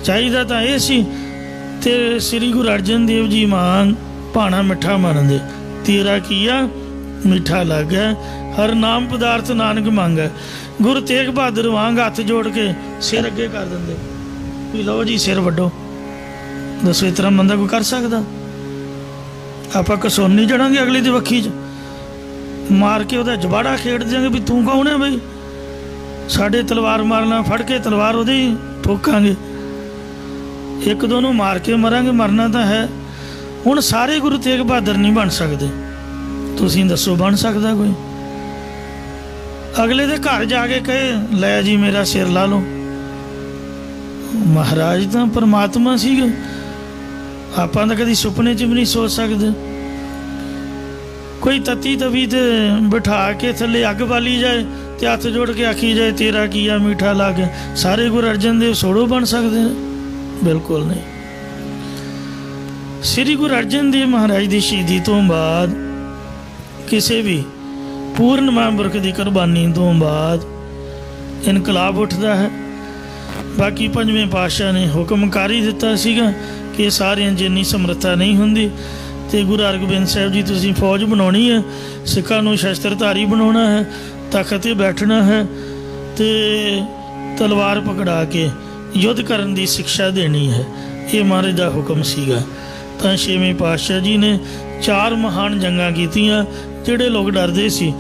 ਚਾਹੀਦਾ ਤਾਂ ਇਹ ਸੀ ਤੇ ਸ੍ਰੀ ਗੁਰੂ ਅਰਜਨ ਦੇਵ ਜੀ ਮਾਨ ਭਾਣਾ ਮਿੱਠਾ ਮੰਨਦੇ। ਤੇਰਾ ਕੀਆ ਮਿੱਠਾ ਲੱਗਾ, ਹਰ ਨਾਮ ਪਦਾਰਥ ਨਾਨਕ ਮੰਗੈ। ਗੁਰੂ ਤੇਗ ਬਹਾਦਰ ਵਾਂਗ ਹੱਥ ਜੋੜ ਕੇ ਸਿਰ ਅੱਗੇ ਕਰ ਦਿੰਦੇ ਵੀ ਲਓ ਜੀ ਸਿਰ ਵੱਡੋ। ਦੱਸੋ ਇਸ ਤਰ੍ਹਾਂ ਬੰਦਾ ਕੋਈ ਕਰ ਸਕਦਾ? ਆਪਾਂ ਕਸੋਨੀ ਚੜਾਂਗੇ ਅਗਲੇ ਦੀ ਵੱਖੀ 'ਚ, ਮਾਰ ਕੇ ਉਹਦਾ ਜਬਾੜਾ ਖੇਡ ਦਿਆਂਗੇ ਵੀ ਤੂੰ ਕੌਣ ਹੈ ਬਈ। ਸਾਡੇ ਤਲਵਾਰ ਮਾਰਨਾ, ਫੜ ਕੇ ਤਲਵਾਰ ਉਹਦੇ ਹੀ ਠੋਕਾਂਗੇ। ਇੱਕ ਦੋ ਨੂੰ ਮਾਰ ਕੇ ਮਰਾਂਗੇ, ਮਰਨਾ ਤਾਂ ਹੈ। ਹੁਣ ਸਾਰੇ ਗੁਰੂ ਤੇਗ ਬਹਾਦਰ ਨਹੀਂ ਬਣ ਸਕਦੇ, ਤੁਸੀਂ ਦੱਸੋ ਬਣ ਸਕਦਾ ਕੋਈ? ਅਗਲੇ ਦੇ ਘਰ ਜਾ ਕੇ ਕਹੇ ਲੈ ਜੀ ਮੇਰਾ ਸਿਰ ਲਾ ਲਓ। ਮਹਾਰਾਜ ਤਾਂ ਪਰਮਾਤਮਾ ਸੀਗੇ, ਆਪਾਂ ਤਾਂ ਕਦੀ ਸੁਪਨੇ 'ਚ ਵੀ ਨਹੀਂ ਸੋਚ ਸਕਦੇ। ਕੋਈ ਤਤੀ ਤਵੀ ਤੇ ਬਿਠਾ ਕੇ ਥੱਲੇ ਅੱਗ ਬਾਲੀ ਜਾਏ ਤੇ ਹੱਥ ਜੋੜ ਕੇ ਆਖੀ ਜਾਏ ਤੇਰਾ ਕੀਆ ਮਿੱਠਾ ਲੱਗ। ਸਾਰੇ ਗੁਰੂ ਅਰਜਨ ਦੇਵ ਸੋੜੋ ਬਣ ਸਕਦੇ ਨੇ? ਬਿਲਕੁਲ ਨਹੀਂ। ਸ੍ਰੀ ਗੁਰੂ ਅਰਜਨ ਦੇਵ ਮਹਾਰਾਜ ਦੀ ਸ਼ਹੀਦੀ ਤੋਂ ਬਾਅਦ, ਕਿਸੇ ਵੀ ਪੂਰਨ ਮਹਾਂਪੁਰਖ ਦੀ ਕੁਰਬਾਨੀ ਤੋਂ ਬਾਅਦ ਇਨਕਲਾਬ ਉੱਠਦਾ ਹੈ। ਬਾਕੀ ਪੰਜਵੇਂ ਪਾਤਸ਼ਾਹ ਨੇ ਹੁਕਮ ਕਰ ਹੀ ਦਿੱਤਾ ਸੀਗਾ ਕਿ ਸਾਰਿਆਂ 'ਚ ਇੰਨੀ ਸਮਰੱਥਾ ਨਹੀਂ ਹੁੰਦੀ, ਅਤੇ ਗੁਰੂ ਹਰਗੋਬਿੰਦ ਸਾਹਿਬ ਜੀ ਤੁਸੀਂ ਫੌਜ ਬਣਾਉਣੀ ਹੈ, ਸਿੱਖਾਂ ਨੂੰ ਸ਼ਸਤਰਧਾਰੀ ਬਣਾਉਣਾ ਹੈ, ਤਖ਼ਤ 'ਤੇ ਬੈਠਣਾ ਹੈ ਅਤੇ ਤਲਵਾਰ ਪਕੜਾ ਕੇ ਯੁੱਧ ਕਰਨ ਦੀ ਸਿੱਖਿਆ ਦੇਣੀ ਹੈ। ਇਹ ਮਹਾਰਾਜ ਦਾ ਹੁਕਮ ਸੀਗਾ। ਤਾਂ ਛੇਵੇਂ ਪਾਤਸ਼ਾਹ ਜੀ ਨੇ 4 ਮਹਾਨ ਜੰਗਾਂ ਕੀਤੀਆਂ। ਜਿਹੜੇ ਲੋਕ ਡਰਦੇ ਸੀ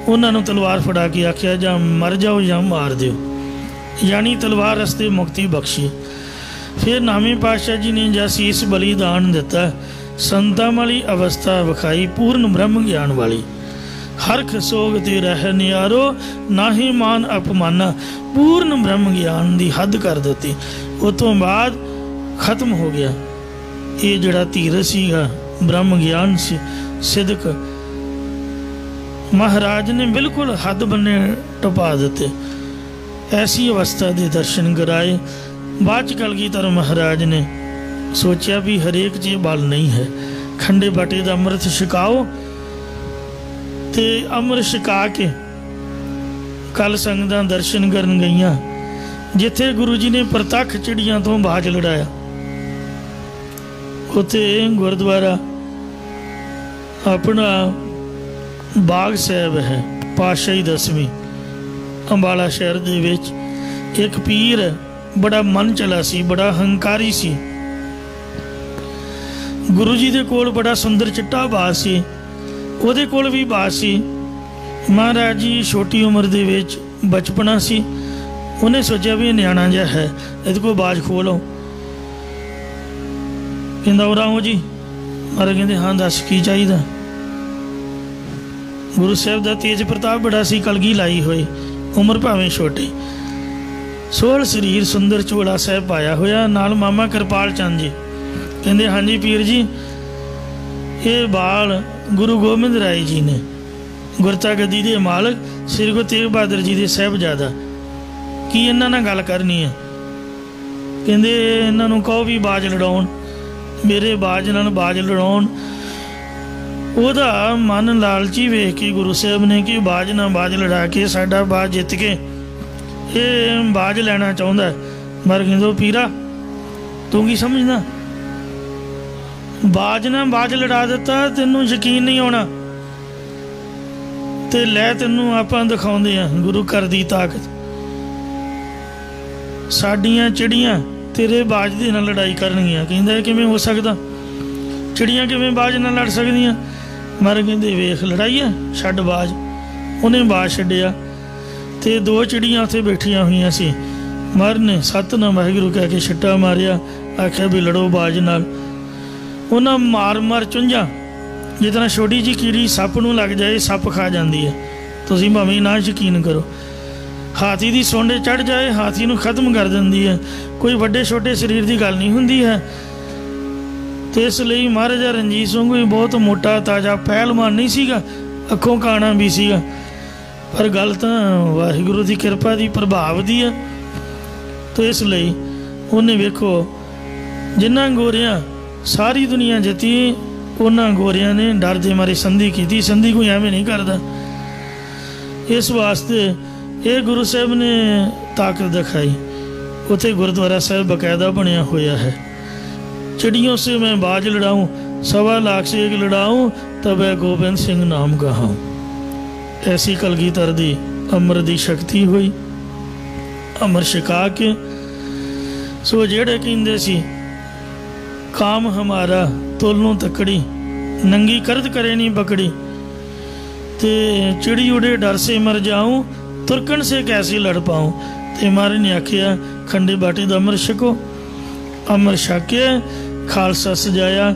ਉਹਨਾਂ ਨੂੰ ਤਲਵਾਰ ਫੜਾ ਕੇ ਆਖਿਆ ਜਾਂ ਮਰ ਜਾਓ ਜਾਂ ਮਾਰ ਦਿਓ, ਯਾਨੀ ਤਲਵਾਰ ਰਸਤੇ ਮੁਕਤੀ ਬਖਸ਼ੀ। ਫਿਰ 9ਵੇਂ ਪਾਤਸ਼ਾਹ ਜੀ ਨੇ ਜਾਂ ਸੀਸ ਬਲੀਦਾਨ ਦਿੱਤਾ, ਸੰਤਾਂ ਵਾਲੀ ਅਵਸਥਾ ਵਿਖਾਈ, ਪੂਰਨ ਬ੍ਰਹਮ ਗਿਆਨ ਵਾਲੀ। ਹਰਖ ਸੋਗ ਤੇ ਰਹਿ ਨਿਆਰੋ, ਨਾਹੀ ਮਾਨ ਅਪਮਾਨਾ, ਪੂਰਨ ਬ੍ਰਹਮ ਗਿਆਨ ਦੀ ਹੱਦ ਕਰ ਦਿੱਤੀ। ਉਹ ਤੋਂ ਬਾਅਦ ਖਤਮ ਹੋ ਗਿਆ ਇਹ ਜਿਹੜਾ ਧੀਰਜ ਸੀਗਾ, ਬ੍ਰਹਮ ਗਿਆਨ ਸੀ, ਸਿਦਕ ਮਹਾਰਾਜ ਨੇ ਬਿਲਕੁਲ ਹੱਦ ਬੰਨੇ ਟਪਾ ਦਿੱਤੇ। ਐਸੀ ਅਵਸਥਾ ਦੇ ਦਰਸ਼ਨ ਕਰਾਏ। ਬਾਅਦ 'ਚ ਕਲਗੀਧਰ ਮਹਾਰਾਜ ਨੇ ਸੋਚਿਆ ਵੀ ਹਰੇਕ 'ਚ ਬਲ ਨਹੀਂ ਹੈ, ਖੰਡੇ ਬਾਟੇ ਦਾ ਅੰਮ੍ਰਿਤ ਛਕਾਓ। ਅਤੇ ਅੰਮ੍ਰਿਤ ਛਕਾ ਕੇ ਕੱਲ ਸੰਗਤਾਂ ਦਰਸ਼ਨ ਕਰਨ ਗਈਆਂ, ਜਿੱਥੇ ਗੁਰੂ ਜੀ ਨੇ ਪ੍ਰਤੱਖ ਚਿੜੀਆਂ ਤੋਂ ਬਾਜ ਲੜਾਇਆ। ਉੱਥੇ ਗੁਰਦੁਆਰਾ ਆਪਣਾ ਬਾਗ ਸਾਹਿਬ ਹੈ, ਪਾਤਸ਼ਾਹੀ 10ਵੀਂ, ਅੰਬਾਲਾ ਸ਼ਹਿਰ ਦੇ ਵਿੱਚ। ਇੱਕ ਪੀਰ ਬੜਾ ਮਨ ਚਲਾ ਸੀ, ਬੜਾ ਹੰਕਾਰੀ ਸੀ। ਗੁਰੂ ਜੀ ਦੇ ਕੋਲ ਬੜਾ ਸੁੰਦਰ ਚਿੱਟਾ ਬਾਜ ਸੀ, ਉਹਦੇ ਕੋਲ ਵੀ ਬਾਜ ਸੀ। ਮਹਾਰਾਜ ਜੀ ਛੋਟੀ ਉਮਰ ਦੇ ਵਿੱਚ ਬਚਪਨਾ ਸੀ, ਉਹਨੇ ਸੋਚਿਆ ਵੀ ਇਹ ਨਿਆਣਾ ਜਿਹਾ ਹੈ, ਇਹਦੇ ਕੋਲ ਬਾਜ ਖੋਹ ਲਓ। ਕਹਿੰਦਾ ਉਰਾ ਹੋ ਜੀ। ਮਹਾਰਾਜ ਕਹਿੰਦੇ ਹਾਂ ਦੱਸ ਕੀ ਚਾਹੀਦਾ। ਗੁਰੂ ਸਾਹਿਬ ਦਾ ਤੇਜ ਪ੍ਰਤਾਪ ਬੜਾ ਸੀ, ਕਲਗੀ ਲਾਈ ਹੋਈ, ਉਮਰ ਭਾਵੇਂ ਛੋਟੀ, ਸੋਹਲ ਸਰੀਰ, ਸੁੰਦਰ ਚੋਲਾ ਸਾਹਿਬ ਪਾਇਆ ਹੋਇਆ, ਨਾਲ ਮਾਮਾ ਕਿਰਪਾਲ ਚੰਦ ਜੀ। ਕਹਿੰਦੇ ਹਾਂਜੀ ਪੀਰ ਜੀ, ਇਹ ਬਾਲ ਗੁਰੂ ਗੋਬਿੰਦ ਰਾਏ ਜੀ ਨੇ, ਗੁਰਤਾ ਗੱਦੀ ਦੇ ਮਾਲਕ ਸ੍ਰੀ ਗੁਰੂ ਤੇਗ ਬਹਾਦਰ ਜੀ ਦੇ ਸਾਹਿਬਜ਼ਾਦਾ, ਕੀ ਇਹਨਾਂ ਨਾਲ ਗੱਲ ਕਰਨੀ ਹੈ? ਕਹਿੰਦੇ ਇਹਨਾਂ ਨੂੰ ਕਹੋ ਵੀ ਬਾਜ ਲੜਾਉਣ, ਮੇਰੇ ਬਾਜ ਨਾਲ ਬਾਜ ਲੜਾਉਣ। ਉਹਦਾ ਮਨ ਲਾਲਚੀ ਵੇਖ ਕੇ ਗੁਰੂ ਸਾਹਿਬ ਨੇ ਕਿ ਬਾਜ ਨਾਲ ਬਾਜ ਲੜਾ ਕੇ ਸਾਡਾ ਬਾਜ ਜਿੱਤ ਕੇ ਇਹ ਬਾਜ ਲੈਣਾ ਚਾਹੁੰਦਾ। ਮਰ ਕਹਿੰਦੇ ਪੀਰਾ ਤੂੰ ਕੀ ਸਮਝਦਾ, ਬਾਜ ਨਾਲ ਬਾਜ ਲੜਾ ਦਿੱਤਾ, ਤੈਨੂੰ ਯਕੀਨ ਨਹੀਂ ਆਉਣਾ, ਤੇ ਲੈ ਤੈਨੂੰ ਆਪਾਂ ਦਿਖਾਉਂਦੇ ਹਾਂ ਗੁਰੂ ਘਰ ਦੀ ਤਾਕਤ। ਸਾਡੀਆਂ ਚਿੜੀਆਂ ਤੇਰੇ ਬਾਜ ਦੇ ਨਾਲ ਲੜਾਈ ਕਰਨਗੀਆਂ। ਕਹਿੰਦਾ ਕਿਵੇਂ ਹੋ ਸਕਦਾ, ਚਿੜੀਆਂ ਕਿਵੇਂ ਬਾਜ ਨਾਲ ਲੜ ਸਕਦੀਆਂ? ਮਰ ਕਹਿੰਦੇ ਵੇਖ ਲੜਾਈ ਆ, ਛੱਡ ਬਾਜ। ਉਹਨੇ ਬਾਜ ਛੱਡਿਆ ਅਤੇ 2 ਚਿੜੀਆਂ ਉੱਥੇ ਬੈਠੀਆਂ ਹੋਈਆਂ ਸੀ। ਮਰ ਨੇ ਸਤਿਨਾਮ ਵਾਹਿਗੁਰੂ ਕਹਿ ਕੇ ਛਿੱਟਾ ਮਾਰਿਆ, ਆਖਿਆ ਵੀ ਲੜੋ ਬਾਜ ਨਾਲ। ਉਹਨਾਂ ਮਾਰ ਚੁੰਝਾਂ, ਜਿਸ ਤਰ੍ਹਾਂ ਛੋਟੀ ਜਿਹੀ ਕੀੜੀ ਸੱਪ ਨੂੰ ਲੱਗ ਜਾਏ, ਸੱਪ ਖਾ ਜਾਂਦੀ ਹੈ, ਤੁਸੀਂ ਭਾਵੇਂ ਨਾ ਯਕੀਨ ਕਰੋ। ਹਾਥੀ ਦੀ ਸੁੰਡ ਚੜ੍ਹ ਜਾਏ, ਹਾਥੀ ਨੂੰ ਖਤਮ ਕਰ ਦਿੰਦੀ ਹੈ। ਕੋਈ ਵੱਡੇ ਛੋਟੇ ਸਰੀਰ ਦੀ ਗੱਲ ਨਹੀਂ ਹੁੰਦੀ ਹੈ। ਅਤੇ ਇਸ ਲਈ ਮਹਾਰਾਜਾ ਰਣਜੀਤ ਸਿੰਘ ਵੀ ਬਹੁਤ ਮੋਟਾ ਤਾਜ਼ਾ ਪਹਿਲਵਾਨ ਨਹੀਂ ਸੀਗਾ, ਅੱਖੋਂ ਕਾਣਾ ਵੀ ਸੀਗਾ, ਪਰ ਗੱਲ ਤਾਂ ਵਾਹਿਗੁਰੂ ਦੀ ਕਿਰਪਾ ਦੀ ਪ੍ਰਭਾਵ ਦੀ ਹੈ। ਤਾਂ ਇਸ ਲਈ ਉਹਨੇ ਵੇਖੋ ਜਿਨ੍ਹਾਂ ਗੋਰਿਆਂ ਸਾਰੀ ਦੁਨੀਆ ਜਿੱਤੀ, ਉਹਨਾਂ ਗੋਰਿਆਂ ਨੇ ਡਰ ਦੇ ਮਾਰੇ ਸੰਧੀ ਕੀਤੀ। ਸੰਧੀ ਕੋਈ ਐਵੇਂ ਨਹੀਂ ਕਰਦਾ। ਇਸ ਵਾਸਤੇ ਇਹ ਗੁਰੂ ਸਾਹਿਬ ਨੇ ਤਾਕਤ ਦਿਖਾਈ। ਉੱਥੇ ਗੁਰਦੁਆਰਾ ਸਾਹਿਬ ਬਕਾਇਦਾ ਬਣਿਆ ਹੋਇਆ ਹੈ, चिड़ियों से मैं बाज लड़ाऊँ, 1.25 लाख से एक लड़ाऊँ, तब है गोबिंद सिंह नाम कहाऊँ। ऐसी कलगीधर दी अमर दी शक्ति हुई, अमर छका के। सो जेड़े कहंदे सी काम हमारा तोलनों तकड़ी, नंगी करद करे नहीं पकड़ी, ते चिड़ी उड़े डर से मर जाऊँ, तुरकन से कैसे लड़ पाऊँ। ते महाराज ने आखिया खंडे बाटे दा अमर छको। अमर छक के खालसा सजाया।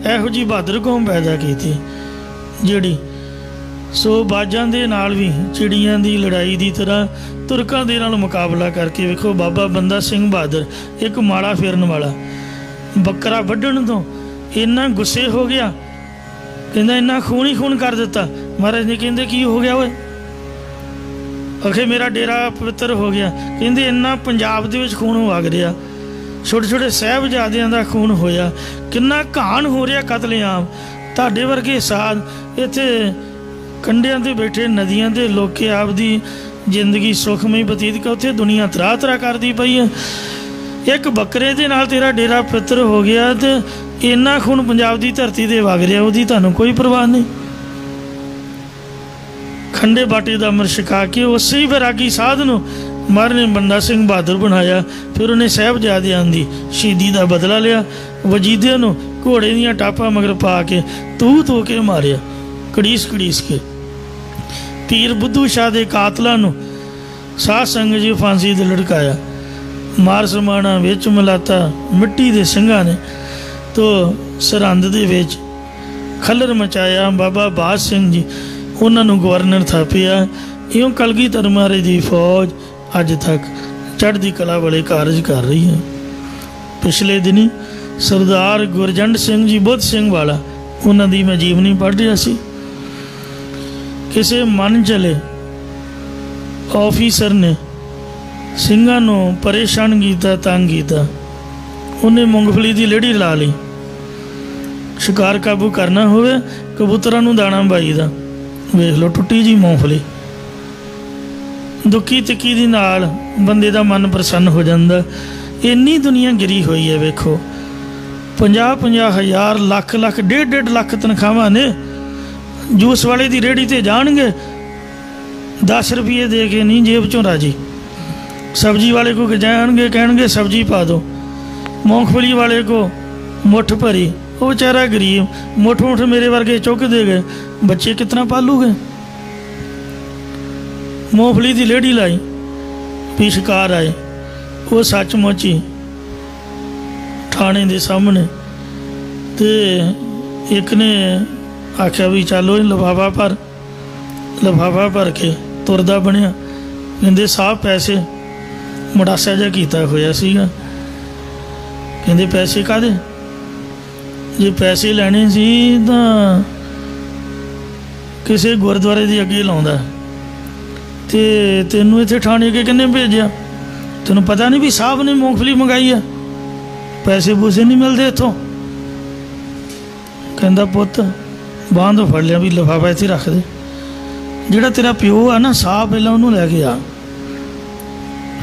ਇਹੋ ਜਿਹੀ ਬਹਾਦਰ ਕੌਮ ਪੈਦਾ ਕੀਤੀ ਜਿਹੜੀ ਸੋ ਬਾਜਾਂ ਦੇ ਨਾਲ ਵੀ ਚਿੜੀਆਂ ਦੀ ਲੜਾਈ ਦੀ ਤਰ੍ਹਾਂ ਤੁਰਕਾਂ ਦੇ ਨਾਲ ਮੁਕਾਬਲਾ ਕਰਕੇ ਵੇਖੋ। ਬਾਬਾ ਬੰਦਾ ਸਿੰਘ ਬਹਾਦਰ ਇੱਕ ਮਾਲਾ ਫੇਰਨ ਵਾਲਾ, ਬੱਕਰਾ ਵੱਢਣ ਤੋਂ ਇੰਨਾ ਗੁੱਸੇ ਹੋ ਗਿਆ, ਕਹਿੰਦਾ ਇੰਨਾ ਖੂਨ ਹੀ ਖੂਨ ਕਰ ਦਿੱਤਾ। ਮਹਾਰਾਜ ਨੇ ਕਹਿੰਦੇ ਕੀ ਹੋ ਗਿਆ ਓਏ? ਆਖੇ ਮੇਰਾ ਡੇਰਾ ਪਵਿੱਤਰ ਹੋ ਗਿਆ। ਕਹਿੰਦੇ ਇੰਨਾ ਪੰਜਾਬ ਦੇ ਵਿੱਚ ਖੂਨ ਵਗ ਰਿਹਾ, ਛੋਟੇ ਛੋਟੇ ਸਾਹਿਬਜ਼ਾਦਿਆਂ ਦਾ ਖੂਨ ਹੋਇਆ, ਕਿੰਨਾ ਘਾਣ ਹੋ ਰਿਹਾ ਕਤਲੇਆਮ। ਤੁਹਾਡੇ ਵਰਗੇ ਸਾਧ ਇੱਥੇ ਕੰਢਿਆਂ 'ਤੇ ਬੈਠੇ, ਨਦੀਆਂ 'ਤੇ ਲੋਕ ਆਪਦੀ ਜ਼ਿੰਦਗੀ ਸੁਖਮਈ ਬਤੀਤ ਕਰ। ਉੱਥੇ ਦੁਨੀਆ ਤਰਾਹ ਤਰਾਹ ਕਰਦੀ ਪਈ ਹੈ। ਇੱਕ ਬੱਕਰੇ ਦੇ ਨਾਲ ਤੇਰਾ ਡੇਰਾ ਪਿੱਤਰ ਹੋ ਗਿਆ ਤੇ ਇੰਨਾ ਖੂਨ ਪੰਜਾਬ ਦੀ ਧਰਤੀ 'ਤੇ ਵਗ ਰਿਹਾ, ਉਹਦੀ ਤੁਹਾਨੂੰ ਕੋਈ ਪਰਵਾਹ ਨਹੀਂ। ਖੰਡੇ ਬਾਟੇ ਦਾ ਅੰਮ੍ਰਿਤ ਛਕਾ ਕੇ ਉਸੇ ਹੀ ਵੈਰਾਗੀ ਸਾਧ ਨੂੰ ਮਹਾਰਾਜ ਨੇ ਬੰਦਾ ਸਿੰਘ ਬਹਾਦਰ ਬਣਾਇਆ। ਫਿਰ ਉਹਨੇ ਸਾਹਿਬਜ਼ਾਦਿਆਂ ਦੀ ਸ਼ਹੀਦੀ ਦਾ ਬਦਲਾ ਲਿਆ। ਵਜੀਦੇ ਨੂੰ ਘੋੜੇ ਦੀਆਂ ਟਾਪਾਂ ਮਗਰ ਪਾ ਕੇ ਤੂੰ ਕੇ ਮਾਰਿਆ, ਕੜੀਸ ਕੜੀਸ ਕੇ। ਪੀਰ ਬੁੱਧੂ ਸ਼ਾਹ ਦੇ ਕਾਤਲਾਂ ਨੂੰ ਸਾਧ ਸੰਗਤ ਜੀ ਫਾਂਸੀ 'ਤੇ ਲਟਕਾਇਆ। ਮਾਰ ਸਮਾਣਾ ਵਿੱਚ ਮਿਲਾਤਾ ਮਿੱਟੀ ਦੇ ਸਿੰਘਾਂ ਨੇ ਤੋ ਸਰਹੰਦ ਦੇ ਵਿੱਚ ਖੱਲਰ ਮਚਾਇਆ। ਬਾਬਾ ਬਾਜ ਸਿੰਘ ਜੀ ਉਹਨਾਂ ਨੂੰ ਗਵਰਨਰ ਥਾਪਿਆ। ਇਉਂ ਕਲਗੀਧਰ ਮਹਾਰਾਜ ਦੀ ਫੌਜ ਅੱਜ ਤੱਕ ਚੜ੍ਹਦੀ ਕਲਾ ਵਾਲੇ ਕਾਰਜ ਕਰ ਰਹੀ ਹੈ। ਪਿਛਲੇ ਦਿਨੀ ਸਰਦਾਰ ਗੁਰਜੰਟ ਸਿੰਘ ਜੀ ਬੁੱਧ ਸਿੰਘ ਵਾਲਾ, ਉਹਨਾਂ ਦੀ ਮੈਂ ਜੀਵਨੀ ਪੜ੍ਹ ਰਿਹਾ ਸੀ। ਕਿਸੇ ਮਨ ਚਲੇ ਆਫੀਸਰ ਨੇ ਸਿੰਘਾਂ ਨੂੰ ਪਰੇਸ਼ਾਨ ਕੀਤਾ, ਤੰਗ ਕੀਤਾ। ਉਹਨੇ ਮੂੰਗਫਲੀ ਦੀ ਲੜੀ ਲਾ ਲਈ। ਸ਼ਿਕਾਰ ਕਾਬੂ ਕਰਨਾ ਹੋਵੇ, ਕਬੂਤਰਾਂ ਨੂੰ ਦਾਣਾ ਬਾਈ ਦਾ, ਵੇਖ ਲਓ ਟੁੱਟੀ ਜੀ ਮੂੰਗਫਲੀ। ਦੁੱਖੀ ਤਿੱਕੀ ਦੀ ਨਾਲ ਬੰਦੇ ਦਾ ਮਨ ਪ੍ਰਸੰਨ ਹੋ ਜਾਂਦਾ। ਇੰਨੀ ਦੁਨੀਆ ਗਿਰੀ ਹੋਈ ਹੈ। ਵੇਖੋ 50-50 ਹਜ਼ਾਰ, ਲੱਖ ਲੱਖ, 1.5 ਲੱਖ ਤਨਖਾਹਾਂ ਨੇ। ਜੂਸ ਵਾਲੇ ਦੀ ਰੇਹੜੀ 'ਤੇ ਜਾਣਗੇ 10 ਰੁਪਏ ਦੇ ਕੇ ਨਹੀਂ ਜੇਬ 'ਚੋਂ ਰਾਜੀ। ਸਬਜ਼ੀ ਵਾਲੇ ਕੋ ਜਾਣਗੇ, ਕਹਿਣਗੇ ਸਬਜ਼ੀ ਪਾ ਦਿਓ। ਮੂੰਗਫਲੀ ਵਾਲੇ ਕੋ ਮੁੱਠ ਭਰੀ, ਉਹ बेचारा गरीब, मुठ मुठ मेरे वर्गे चुक दे गए, बच्चे कितना पालूगे। मूंगफली की लेढ़ी लाई, भी शिकार आए, वो सचमुच ही थाने के सामने। तो एक ने आख्या भी चलो लिफाफा भर के तुरदा बनया, कहते साहब पैसे, मुड़ासा जा किया होया सीगा, कहते पैसे काहदे, जे पैसे लैने सी तां किसी गुरुद्वारे के अगे लाउंदा, ते तैनूं इत्थे थाने के किन्ने भेजिया, तैनूं पता नहीं भी साहब ने मूंगफली मंगाई है, पैसे पूसे नहीं मिलते इत्थों। कहंदा पुत्त बांह तो फड़ लिया भी लिफाफा इत्थे रख दे, जिहड़ा तेरा प्यो है ना साहब पहला उन्होंने लैके आ,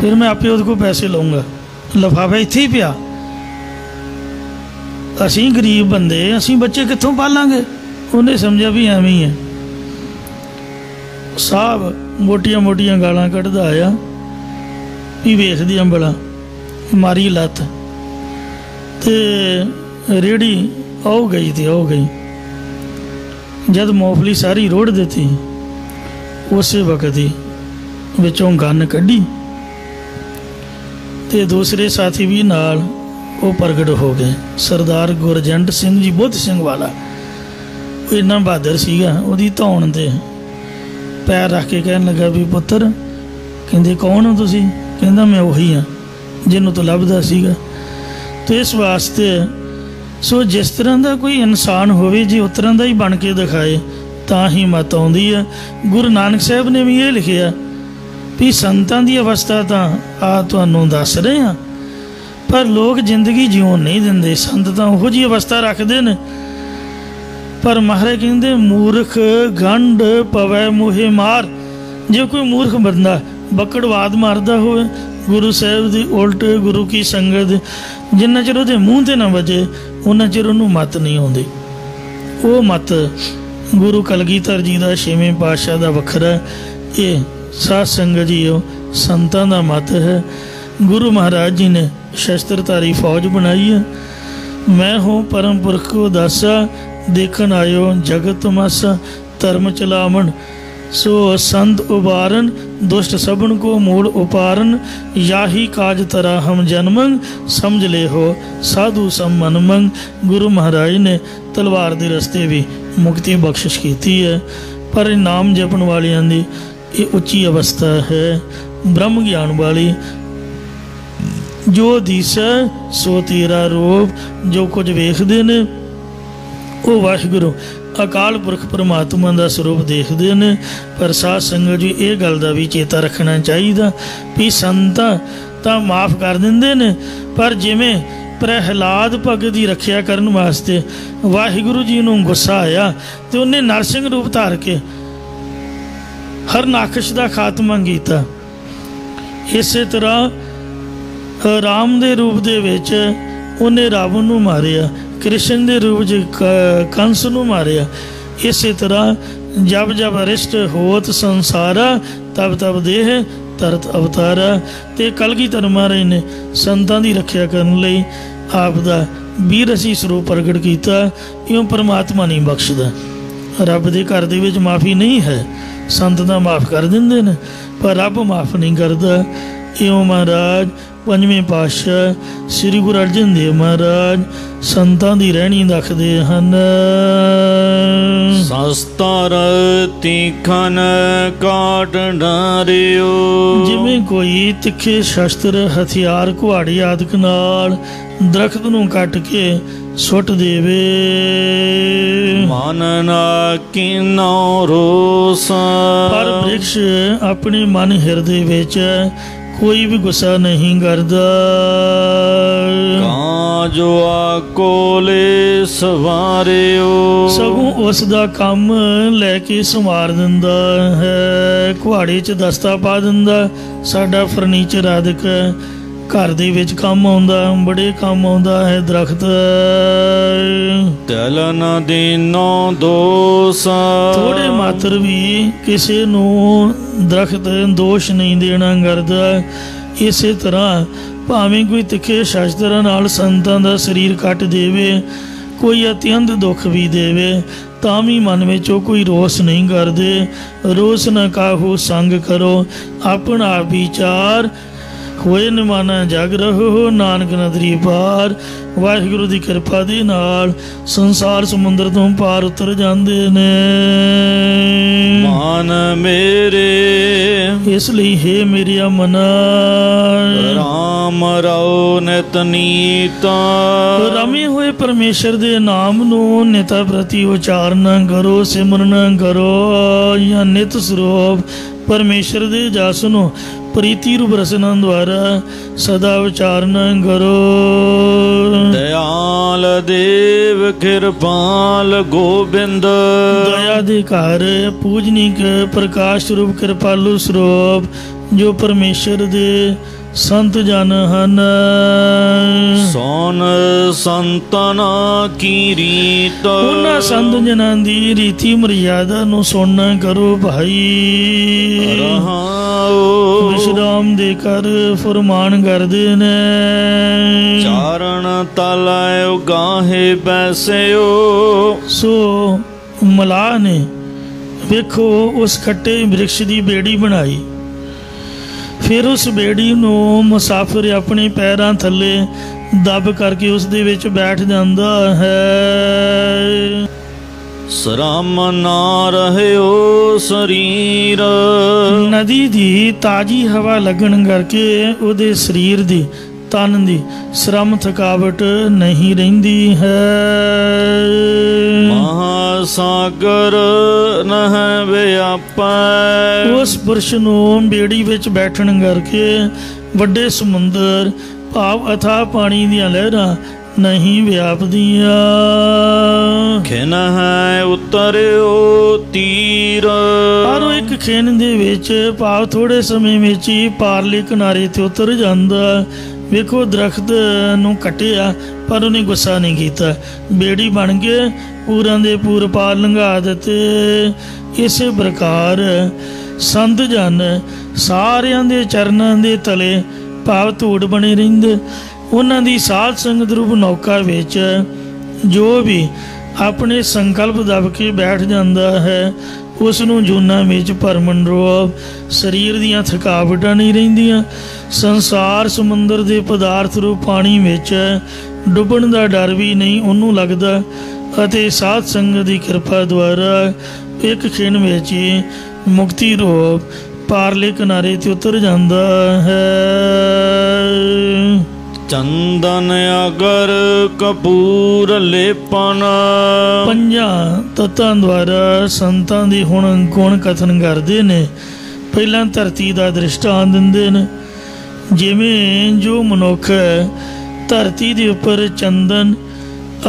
फिर मैं आपे उहदे कोल पैसे लऊँगा, लिफाफा इत्थे ही पिया। असीं गरीब बंदे, असीं बच्चे कित्थों पालांगे। उन्हें समझा भी एवें ही है। साहब मोटिया मोटिया गालां कढ़दा आया भी वेखदी अंबला मारी लत्त, ते रेहड़ी आओ गई थी आओ गई। जद मूंगफली सारी रोड़ देती, उस वक्त ही विचों गन कढ़ी, ते दूसरे साथी भी नाल वो प्रगट हो गए। सरदार गुरजंट सिंह जी बुद्ध सिंह वाला, वो इन्ना बहादुर सीगा, उहदी धौण ते पैर रख के कहन लगा भी पुत्र, कहंदे कौन हो तुसीं, कहंदा मैं उही हाँ जिन्हों तो लभदा सीगा। तो इस वास्ते सो जिस तरह का कोई इंसान होवे, जे उस तरह का ही बन के दिखाए तां ही मत आउंदी है। गुरु नानक साहब ने भी ये लिखिया भी संतां दी अवस्था तां आ तुहानूं दस रहे हैं, पर लोग जिंदगी जिउण नहीं दिंदे। संत तां उहो जी अवस्था रखते हैं, पर महाराज कहते मूर्ख गंढ पवै मुहे मार। जे कोई मूर्ख बंदा बकड़वाद मारदा होवे, गुरु साहब दी उल्ट गुरु की संगत जिन्ना चिर उहदे मूँह ते ना वजे उन्ना चिर उहनूं मत नहीं आउंदी। वो मत गुरु कलगीधर जी का 6वें पातशाह का वखरा, ये साध संगत जी संतां दा मत है। गुरु महाराज जी ने शस्त्रधारी फौज बनाई है। मैं हूँ परम पुरख को दासा, देखन आयो जगत तमाशा, धर्म चलावन सो संत उबारन, दुष्ट सबन को मूल उपारन, याही काज तरा हम जन्मंग, समझ ले हो साधु सम मनमंग। गुरु महाराज ने तलवार के रस्ते भी मुक्ति बख्शिश की है, पर नाम जपन वालियां दी ये उच्ची अवस्था है, ब्रह्म ज्ञान वाली। जो दिसै सो तेरा रूप, जो कुछ वेखदे ने वो वाहिगुरु अकाल पुरख परमात्मा का स्वरूप देखते हैं। पर साध संगत जी ये गल का भी चेता रखना चाहिए भी संतां तां माफ़ कर देंदे ने, पर जिवें प्रहलाद भगत की रखिया करन वास्ते वाहिगुरु जी नूं गुस्सा आया तो उन्हें नरसिंह रूप धार के ਹਰਨਾਕਸ਼ ਦਾ ਖਾਤਮਾ ਕੀਤਾ। ਇਸੇ ਤਰ੍ਹਾਂ ਰਾਮ ਦੇ ਰੂਪ ਦੇ ਵਿੱਚ ਉਹਨੇ ਰਾਵਣ ਨੂੰ ਮਾਰਿਆ, ਕ੍ਰਿਸ਼ਨ ਦੇ ਰੂਪ 'ਚ ਕੰਸ ਨੂੰ ਮਾਰਿਆ। ਇਸੇ ਤਰ੍ਹਾਂ ਜਬ ਜਬ ਅਰਿਸ਼ਟ ਹੋਤ ਸੰਸਾਰਾ ਤਬ ਤਬ ਦੇਹ ਤਰਤ ਅਵਤਾਰਾ। ਤੇ ਕਲਗੀਧਰ ਮਹਾਰਾਜ ਨੇ ਸੰਤਾਂ ਦੀ ਰੱਖਿਆ ਕਰਨ ਲਈ ਆਪ ਦਾ ਵੀਰਸੀ ਸਰੂਪ ਪ੍ਰਗਟ ਕੀਤਾ। ਇਉਂ ਪਰਮਾਤਮਾ ਨਹੀਂ ਬਖਸ਼ਦਾ। ਰੱਬ ਦੇ ਘਰ ਦੇ ਵਿੱਚ ਮਾਫੀ ਨਹੀਂ ਹੈ। ਸੰਤ ਤਾਂ ਮਾਫ ਕਰ ਦਿੰਦੇ ਨੇ, ਪਰ ਰੱਬ ਮਾਫ ਨਹੀਂ ਕਰਦਾ। ਇਉਂ ਮਹਾਰਾਜ ਪੰਜਵੇਂ ਪਾਤਸ਼ਾਹ ਸ੍ਰੀ ਗੁਰੂ ਅਰਜਨ ਦੇਵ ਮਹਾਰਾਜ ਸੰਤਾਂ ਦੀ ਰਹਿਣੀ ਦੱਸਦੇ ਹਨ। ਸ਼ਸਤਰ ਤੀਖਨ ਕਾਟ ਡਾਰਿਓ। ਜਿਵੇਂ ਕੋਈ ਤਿੱਖੇ ਸ਼ਸਤਰ ਹਥਿਆਰ ਕੁਹਾੜੀ ਆਦਿਕ ਨਾਲ ਦਰਖਤ ਨੂੰ ਕੱਟ ਕੇ ਸੁੱਟ ਦੇਵੇ। ਮਨ ਨਾ ਕੀਨੋ ਰੋਸ। ਪਰ ਬ੍ਰਿਕਸ਼ ਆਪਣੇ ਮਨ ਹਿਰਦੇ ਵਿੱਚ ਕੋਈ ਵੀ ਗੁੱਸਾ ਨਹੀਂ ਕਰਦਾ। ਕਾਂ ਜੋ ਆਕੋਲੇ ਸਵਾਰਿਓ। ਸਗੋਂ ਉਸ ਦਾ ਕੰਮ ਲੈ ਕੇ ਸੰਵਾਰ ਦਿੰਦਾ ਹੈ। ਕੁਹਾੜੇ 'ਚ ਦਸਤਾ ਪਾ ਦਿੰਦਾ। ਸਾਡਾ ਫਰਨੀਚਰ ਆਦਿਕ ਘਰ ਦੇ ਵਿੱਚ ਕੰਮ ਆਉਂਦਾ, ਬੜੇ ਕੰਮ ਆਉਂਦਾ ਹੈ ਦਰਖਤ। ਤਿਲ ਨ ਦੀਨੋ ਦੋਸ। ਥੋੜੇ ਮਾਤਰ ਵੀ ਕਿਸੇ ਨੂੰ ਦਰਖਤ ਦੋਸ਼ ਨਹੀਂ ਦੇਣਾ ਕਰਦਾ। ਇਸੇ ਤਰ੍ਹਾਂ ਭਾਵੇਂ ਕੋਈ ਤਿੱਖੇ ਸ਼ਸਤਰਾਂ ਨਾਲ ਸੰਤਾਂ ਦਾ ਸਰੀਰ ਕੱਟ ਦੇਵੇ, ਕੋਈ ਅਤਿਅੰਤ ਦੁੱਖ ਵੀ ਦੇਵੇ, ਤਾਂ ਵੀ ਮਨ ਵਿੱਚ ਉਹ ਕੋਈ ਰੋਸ ਨਹੀਂ ਕਰਦੇ। ਰੋਸ ਨਾ ਕਾਹੂ ਸੰਗ ਕਰੋ, ਆਪਣਾ ਵਿਚਾਰ ਹੋਏ ਨਿਮਾਨਾ ਜਗ ਰਹੋ, ਨਾਨਕ ਨਦਰੀ ਪਾਰ। ਵਾਹਿਗੁਰੂ ਦੀ ਕਿਰਪਾ ਦੇ ਨਾਲ ਸੰਸਾਰ ਸਮੁੰਦਰ ਤੋਂ ਪਾਰ ਉਤਰ ਜਾਂਦੇ ਨੇ। ਮਨ ਮੇਰੇ ਇਸ ਲਈ ਹੈ ਮੇਰਿਆ ਮਨਾ, ਰਾਮ ਰਉ ਨਿਤ ਨੀਤ। ਰਮੇ ਹੋਏ ਪਰਮੇਸ਼ਰ ਦੇ ਨਾਮ ਨੂੰ ਨਿਤ ਪ੍ਰਤੀ ਉਚਾਰਨ ਕਰੋ, ਸਿਮਰਨ ਕਰੋ ਜਾਂ ਨਿਤ ਸਰੂਪ ਪਰਮੇਸ਼ਰ ਦੇ ਜਸ ਨੂੰ ਪ੍ਰੀਤੀ ਰੂਪ ਰਸਨਾ ਦੁਆਰਾ ਸਦਾ ਉਚਾਰਨ ਕਰੋ। ਦਇਆਲ ਦੇਵ ਕਿਰਪਾਲ ਗੋਬਿੰਦ। ਦਇਆ ਦੇ ਘਰ ਪੂਜਨੀਕ ਪ੍ਰਕਾਸ਼ ਰੂਪ ਕਿਰਪਾਲੂ ਸਰੂਪ ਜੋ ਪਰਮੇਸ਼ਰ ਦੇ ਸੰਤ ਜਨ ਹਨ। ਸੋਨ ਸੰਤਨਾ ਕੀ ਰੀਤ। ਉਹਨਾਂ ਸੰਤ ਜਨਾਂ ਦੀ ਰੀਤੀ ਮਰਿਆਦਾ ਨੂੰ ਸੁਣਨਾ ਕਰੋ ਭਾਈ। ਰਹਾਉ ਵਿਸ਼ਰਾਮ ਦੇ ਕਰ ਫਰਮਾਨ ਕਰਦੇ ਨੇ। ਚਾਰਣ ਤਲੈ ਉਗਾਹੇ ਬੈਸਿਓ। ਸੋ ਮਲਾਹ ਨੇ ਵੇਖੋ ਉਸ ਖੱਟੇ ਬ੍ਰਿਕਸ਼ ਦੀ ਬੇੜੀ ਬਣਾਈ। ਫਿਰ ਉਸ ਬੇੜੀ ਨੂੰ ਮੁਸਾਫਿਰ ਆਪਣੇ ਪੈਰਾਂ ਥੱਲੇ ਦੱਬ ਕਰਕੇ ਉਸ ਦੇ ਵਿੱਚ ਬੈਠ ਜਾਂਦਾ ਹੈ। ਸ਼ਰਮ ਨਾ ਰਹਿਓ ਸਰੀਰ। ਨਦੀ ਦੀ ਤਾਜ਼ੀ ਹਵਾ ਲੱਗਣ ਕਰਕੇ ਉਹਦੇ ਸਰੀਰ ਦੀ ਤਨ ਦੀ ਸ਼ਰਮ ਥਕਾਵਟ ਨਹੀਂ ਰਹਿੰਦੀ ਹੈ। ਮਹਾਸਾਗਰ ਨਹਿ ਵਿਆਪੈ। ਉਸ ਪੁਰਸ਼ ਨੂੰ ਬੇੜੀ ਵਿੱਚ ਬੈਠਣ ਕਰਕੇ ਵੱਡੇ ਸਮੁੰਦਰ ਭਾਵ ਅਥਾਹ ਪਾਣੀ ਦੀਆਂ ਲਹਿਰਾਂ ਨਹੀਂ ਵਿਆਪਦੀਆਂ। ਖਿਨ ਹੈ ਉਤਰਿਓ ਤੀਰ। ਪਰ ਉਹ ਇੱਕ ਖਿਣ ਦੇ ਵਿੱਚ ਭਾਵ ਥੋੜੇ ਸਮੇਂ ਵਿੱਚ ਹੀ ਪਾਰਲੇ ਕਿਨਾਰੇ ਤੇ ਉਤਰ ਜਾਂਦਾ। ਵੇਖੋ ਦਰਖਤ ਨੂੰ ਕੱਟਿਆ ਪਰ ਉਹਨੇ ਗੁੱਸਾ ਨਹੀਂ ਕੀਤਾ। ਬੇੜੀ ਬਣ ਕੇ ਪੂਰਾਂ ਦੇ ਪੂਰ ਪਾਰ ਲੰਘਾ ਦਿੱਤੇ। ਇਸੇ ਪ੍ਰਕਾਰ ਸੰਤ ਜਨ ਸਾਰਿਆਂ ਦੇ ਚਰਨਾਂ ਦੇ ਤਲੇ ਭਾਵ ਧੂੜ ਬਣੇ ਰਹਿੰਦੇ। ਉਹਨਾਂ ਦੀ ਸਾਧ ਸੰਗਤ ਰੂਪ ਨੌਕਾ ਵਿੱਚ ਜੋ ਵੀ ਆਪਣੇ ਸੰਕਲਪ ਦੱਬ ਕੇ ਬੈਠ ਜਾਂਦਾ ਹੈ ਉਸ ਨੂੰ ਜੂਨਾਂ ਵਿੱਚ ਭਰਮਣ ਰੋਗ ਸਰੀਰ ਦੀਆਂ ਥਕਾਵਟਾਂ ਨਹੀਂ ਰਹਿੰਦੀਆਂ। ਸੰਸਾਰ ਸਮੁੰਦਰ ਦੇ ਪਦਾਰਥ ਰੂਪ ਪਾਣੀ ਵਿੱਚ ਡੁੱਬਣ ਦਾ ਡਰ ਵੀ ਨਹੀਂ ਉਹਨੂੰ ਲੱਗਦਾ। ਅਤੇ ਸਾਧ ਸੰਗਤ ਦੀ ਕਿਰਪਾ ਦੁਆਰਾ ਇੱਕ ਖਿਣ ਵਿੱਚ ਹੀ ਮੁਕਤੀ ਰੂਪ ਪਾਰਲੇ ਕਿਨਾਰੇ ਤੇ ਉਤਰ ਜਾਂਦਾ ਹੈ। ਚੰਦਨ ਅਗਰ ਕਪੂਰ ਲੇਪਨ। ਪੰਜਾਂ ਤੱਤਾਂ ਦੁਆਰਾ ਸੰਤਾਂ ਦੀ ਹੁਣ ਗੁਣ ਕਥਨ ਕਰਦੇ ਨੇ। ਪਹਿਲਾਂ ਧਰਤੀ ਦਾ ਦ੍ਰਿਸ਼ਟਾਂਤ ਦਿੰਦੇ ਨੇ। ਜਿਵੇਂ ਜੋ ਮਨੁੱਖ ਧਰਤੀ ਦੇ ਉੱਪਰ ਚੰਦਨ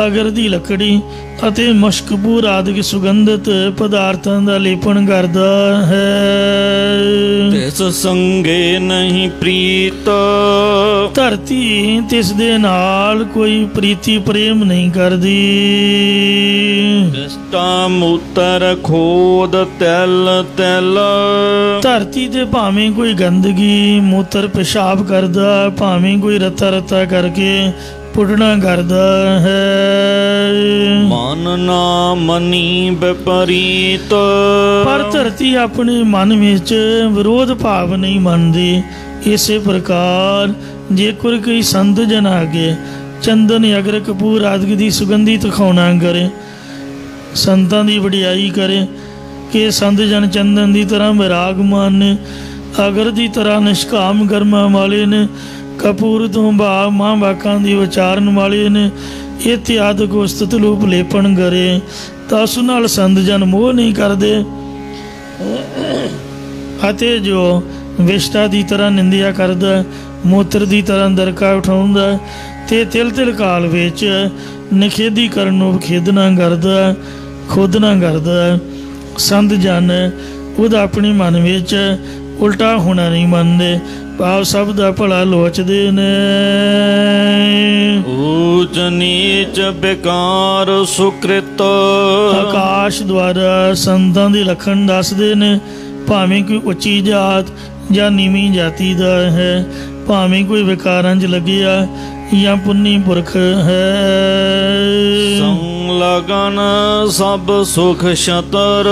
ਅਗਰ ਦੀ ਲੱਕੜੀ ਅਤੇ ਮੁਸ਼ਕਪੂਰ ਆਦਿਕ ਸੁਗੰਧਿਤ ਪਦਾਰਥਾਂ ਦਾ ਲੇਪਨ ਕਰਦਾ ਹੈ। ਤਿਸ ਸੰਗੇ ਨਹੀਂ ਪ੍ਰੀਤ, ਧਰਤੀ ਤਿਸ ਦੇ ਨਾਲ ਕੋਈ ਪ੍ਰੀਤੀ ਪ੍ਰੇਮ ਨਹੀਂ ਕਰਦੀ। ਤਿਸਟਾ ਮੂਤਰ ਖੋਦ ਤਿਲ ਤਿਲ, ਧਰਤੀ ਤੇ ਭਾਵੇਂ ਕੋਈ ਗੰਦਗੀ ਮੂਤਰ ਪਿਸ਼ਾਬ ਕਰਦਾ, ਭਾਵੇਂ ਕੋਈ ਰੱਤਾ ਰੱਤਾ ਕਰਕੇ ਪੁੱਟਣਾ ਕਰਦਾ ਹੈ। ਮਨ ਨਾ ਮਨੀ ਵਿਪਰੀਤ, ਪਰ ਧਰਤੀ ਆਪਣੇ ਮਨ ਵਿੱਚ ਵਿਰੋਧ ਭਾਵ ਨਹੀਂ ਮੰਨਦੀ। ਇਸੇ ਪ੍ਰਕਾਰ ਜੇਕਰ ਕੋਈ ਸੰਤ ਜਨ ਆਗੇ ਚੰਦਨ ਅਗਰ ਕਪੂਰ ਆਦਿ ਦੀ ਸੁਗੰਧੀ ਤਖਾਉਣਾ ਕਰੇ, ਸੰਤਾਂ ਦੀ ਵਡਿਆਈ ਕਰੇ ਕਿ ਸੰਤ ਜਨ ਚੰਦਨ ਦੀ ਤਰ੍ਹਾਂ ਵਿਰਾਗਮਾਨ ਨੇ, ਅਗਰ ਦੀ ਤਰ੍ਹਾਂ ਨਿਸ਼ਕਾਮ ਕਰਮਾਂ ਵਾਲੇ ਨੇ, ਕਪੂਰ ਤੋਂ ਭਾਵ ਮਾਂ ਵਾਕਾਂ ਦੀ ਉਚਾਰਨ ਵਾਲੇ ਨੇ, ਇਤਿਆਦਿਕ ਉਸਤਤ ਰੂਪ ਲੇਪਨ ਕਰੇ ਤਾਂ ਉਸ ਨਾਲ ਸੰਤ ਜਨ ਮੋਹ ਨਹੀਂ ਕਰਦੇ। ਅਤੇ ਜੋ ਵਿਸ਼ਟਾ ਦੀ ਤਰ੍ਹਾਂ ਨਿੰਦਿਆ ਕਰਦਾ, ਮੂਤਰ ਦੀ ਤਰ੍ਹਾਂ ਦਰਕਾ ਉਠਾਉਂਦਾ ਤੇ ਤਿਲ ਤਿਲ ਕਾਲ ਵਿੱਚ ਨਿਖੇਧੀਕਰਨ ਨੂੰ ਖੇਦਣਾ ਕਰਦਾ, ਖੋਦਣਾ ਕਰਦਾ, ਸੰਤ ਜਨ ਉਹਦਾ ਆਪਣੇ ਮਨ ਵਿੱਚ ਉਲਟਾ ਹੋਣਾ ਨਹੀਂ ਮੰਨਦੇ, ਭਾਵ ਸਭ ਦਾ ਭਲਾ ਲੋਚਦੇ ਨੇ। ਊਚ ਨੀਚ ਬੇਕਾਰ ਸੁਕ੍ਰਿਤ, ਆਕਾਸ਼ ਦੁਆਰਾ ਸੰਤਾਂ ਦੇ ਲੱਖਣ ਦੱਸਦੇ ਨੇ, ਭਾਵੇਂ ਕੋਈ ਉੱਚੀ ਜਾਤ ਜਾਂ ਨੀਵੀਂ ਜਾਤੀ ਦਾ ਹੈ, ਭਾਵੇਂ ਕੋਈ ਵਿਕਾਰਾਂ 'ਚ ਲੱਗਿਆ ਜਾਂ ਪੁੰਨੀ ਪੁਰਖ ਹੈ। ਸੰਗ ਲਗਨ ਸਭ ਸੁਖ ਛਤਰ,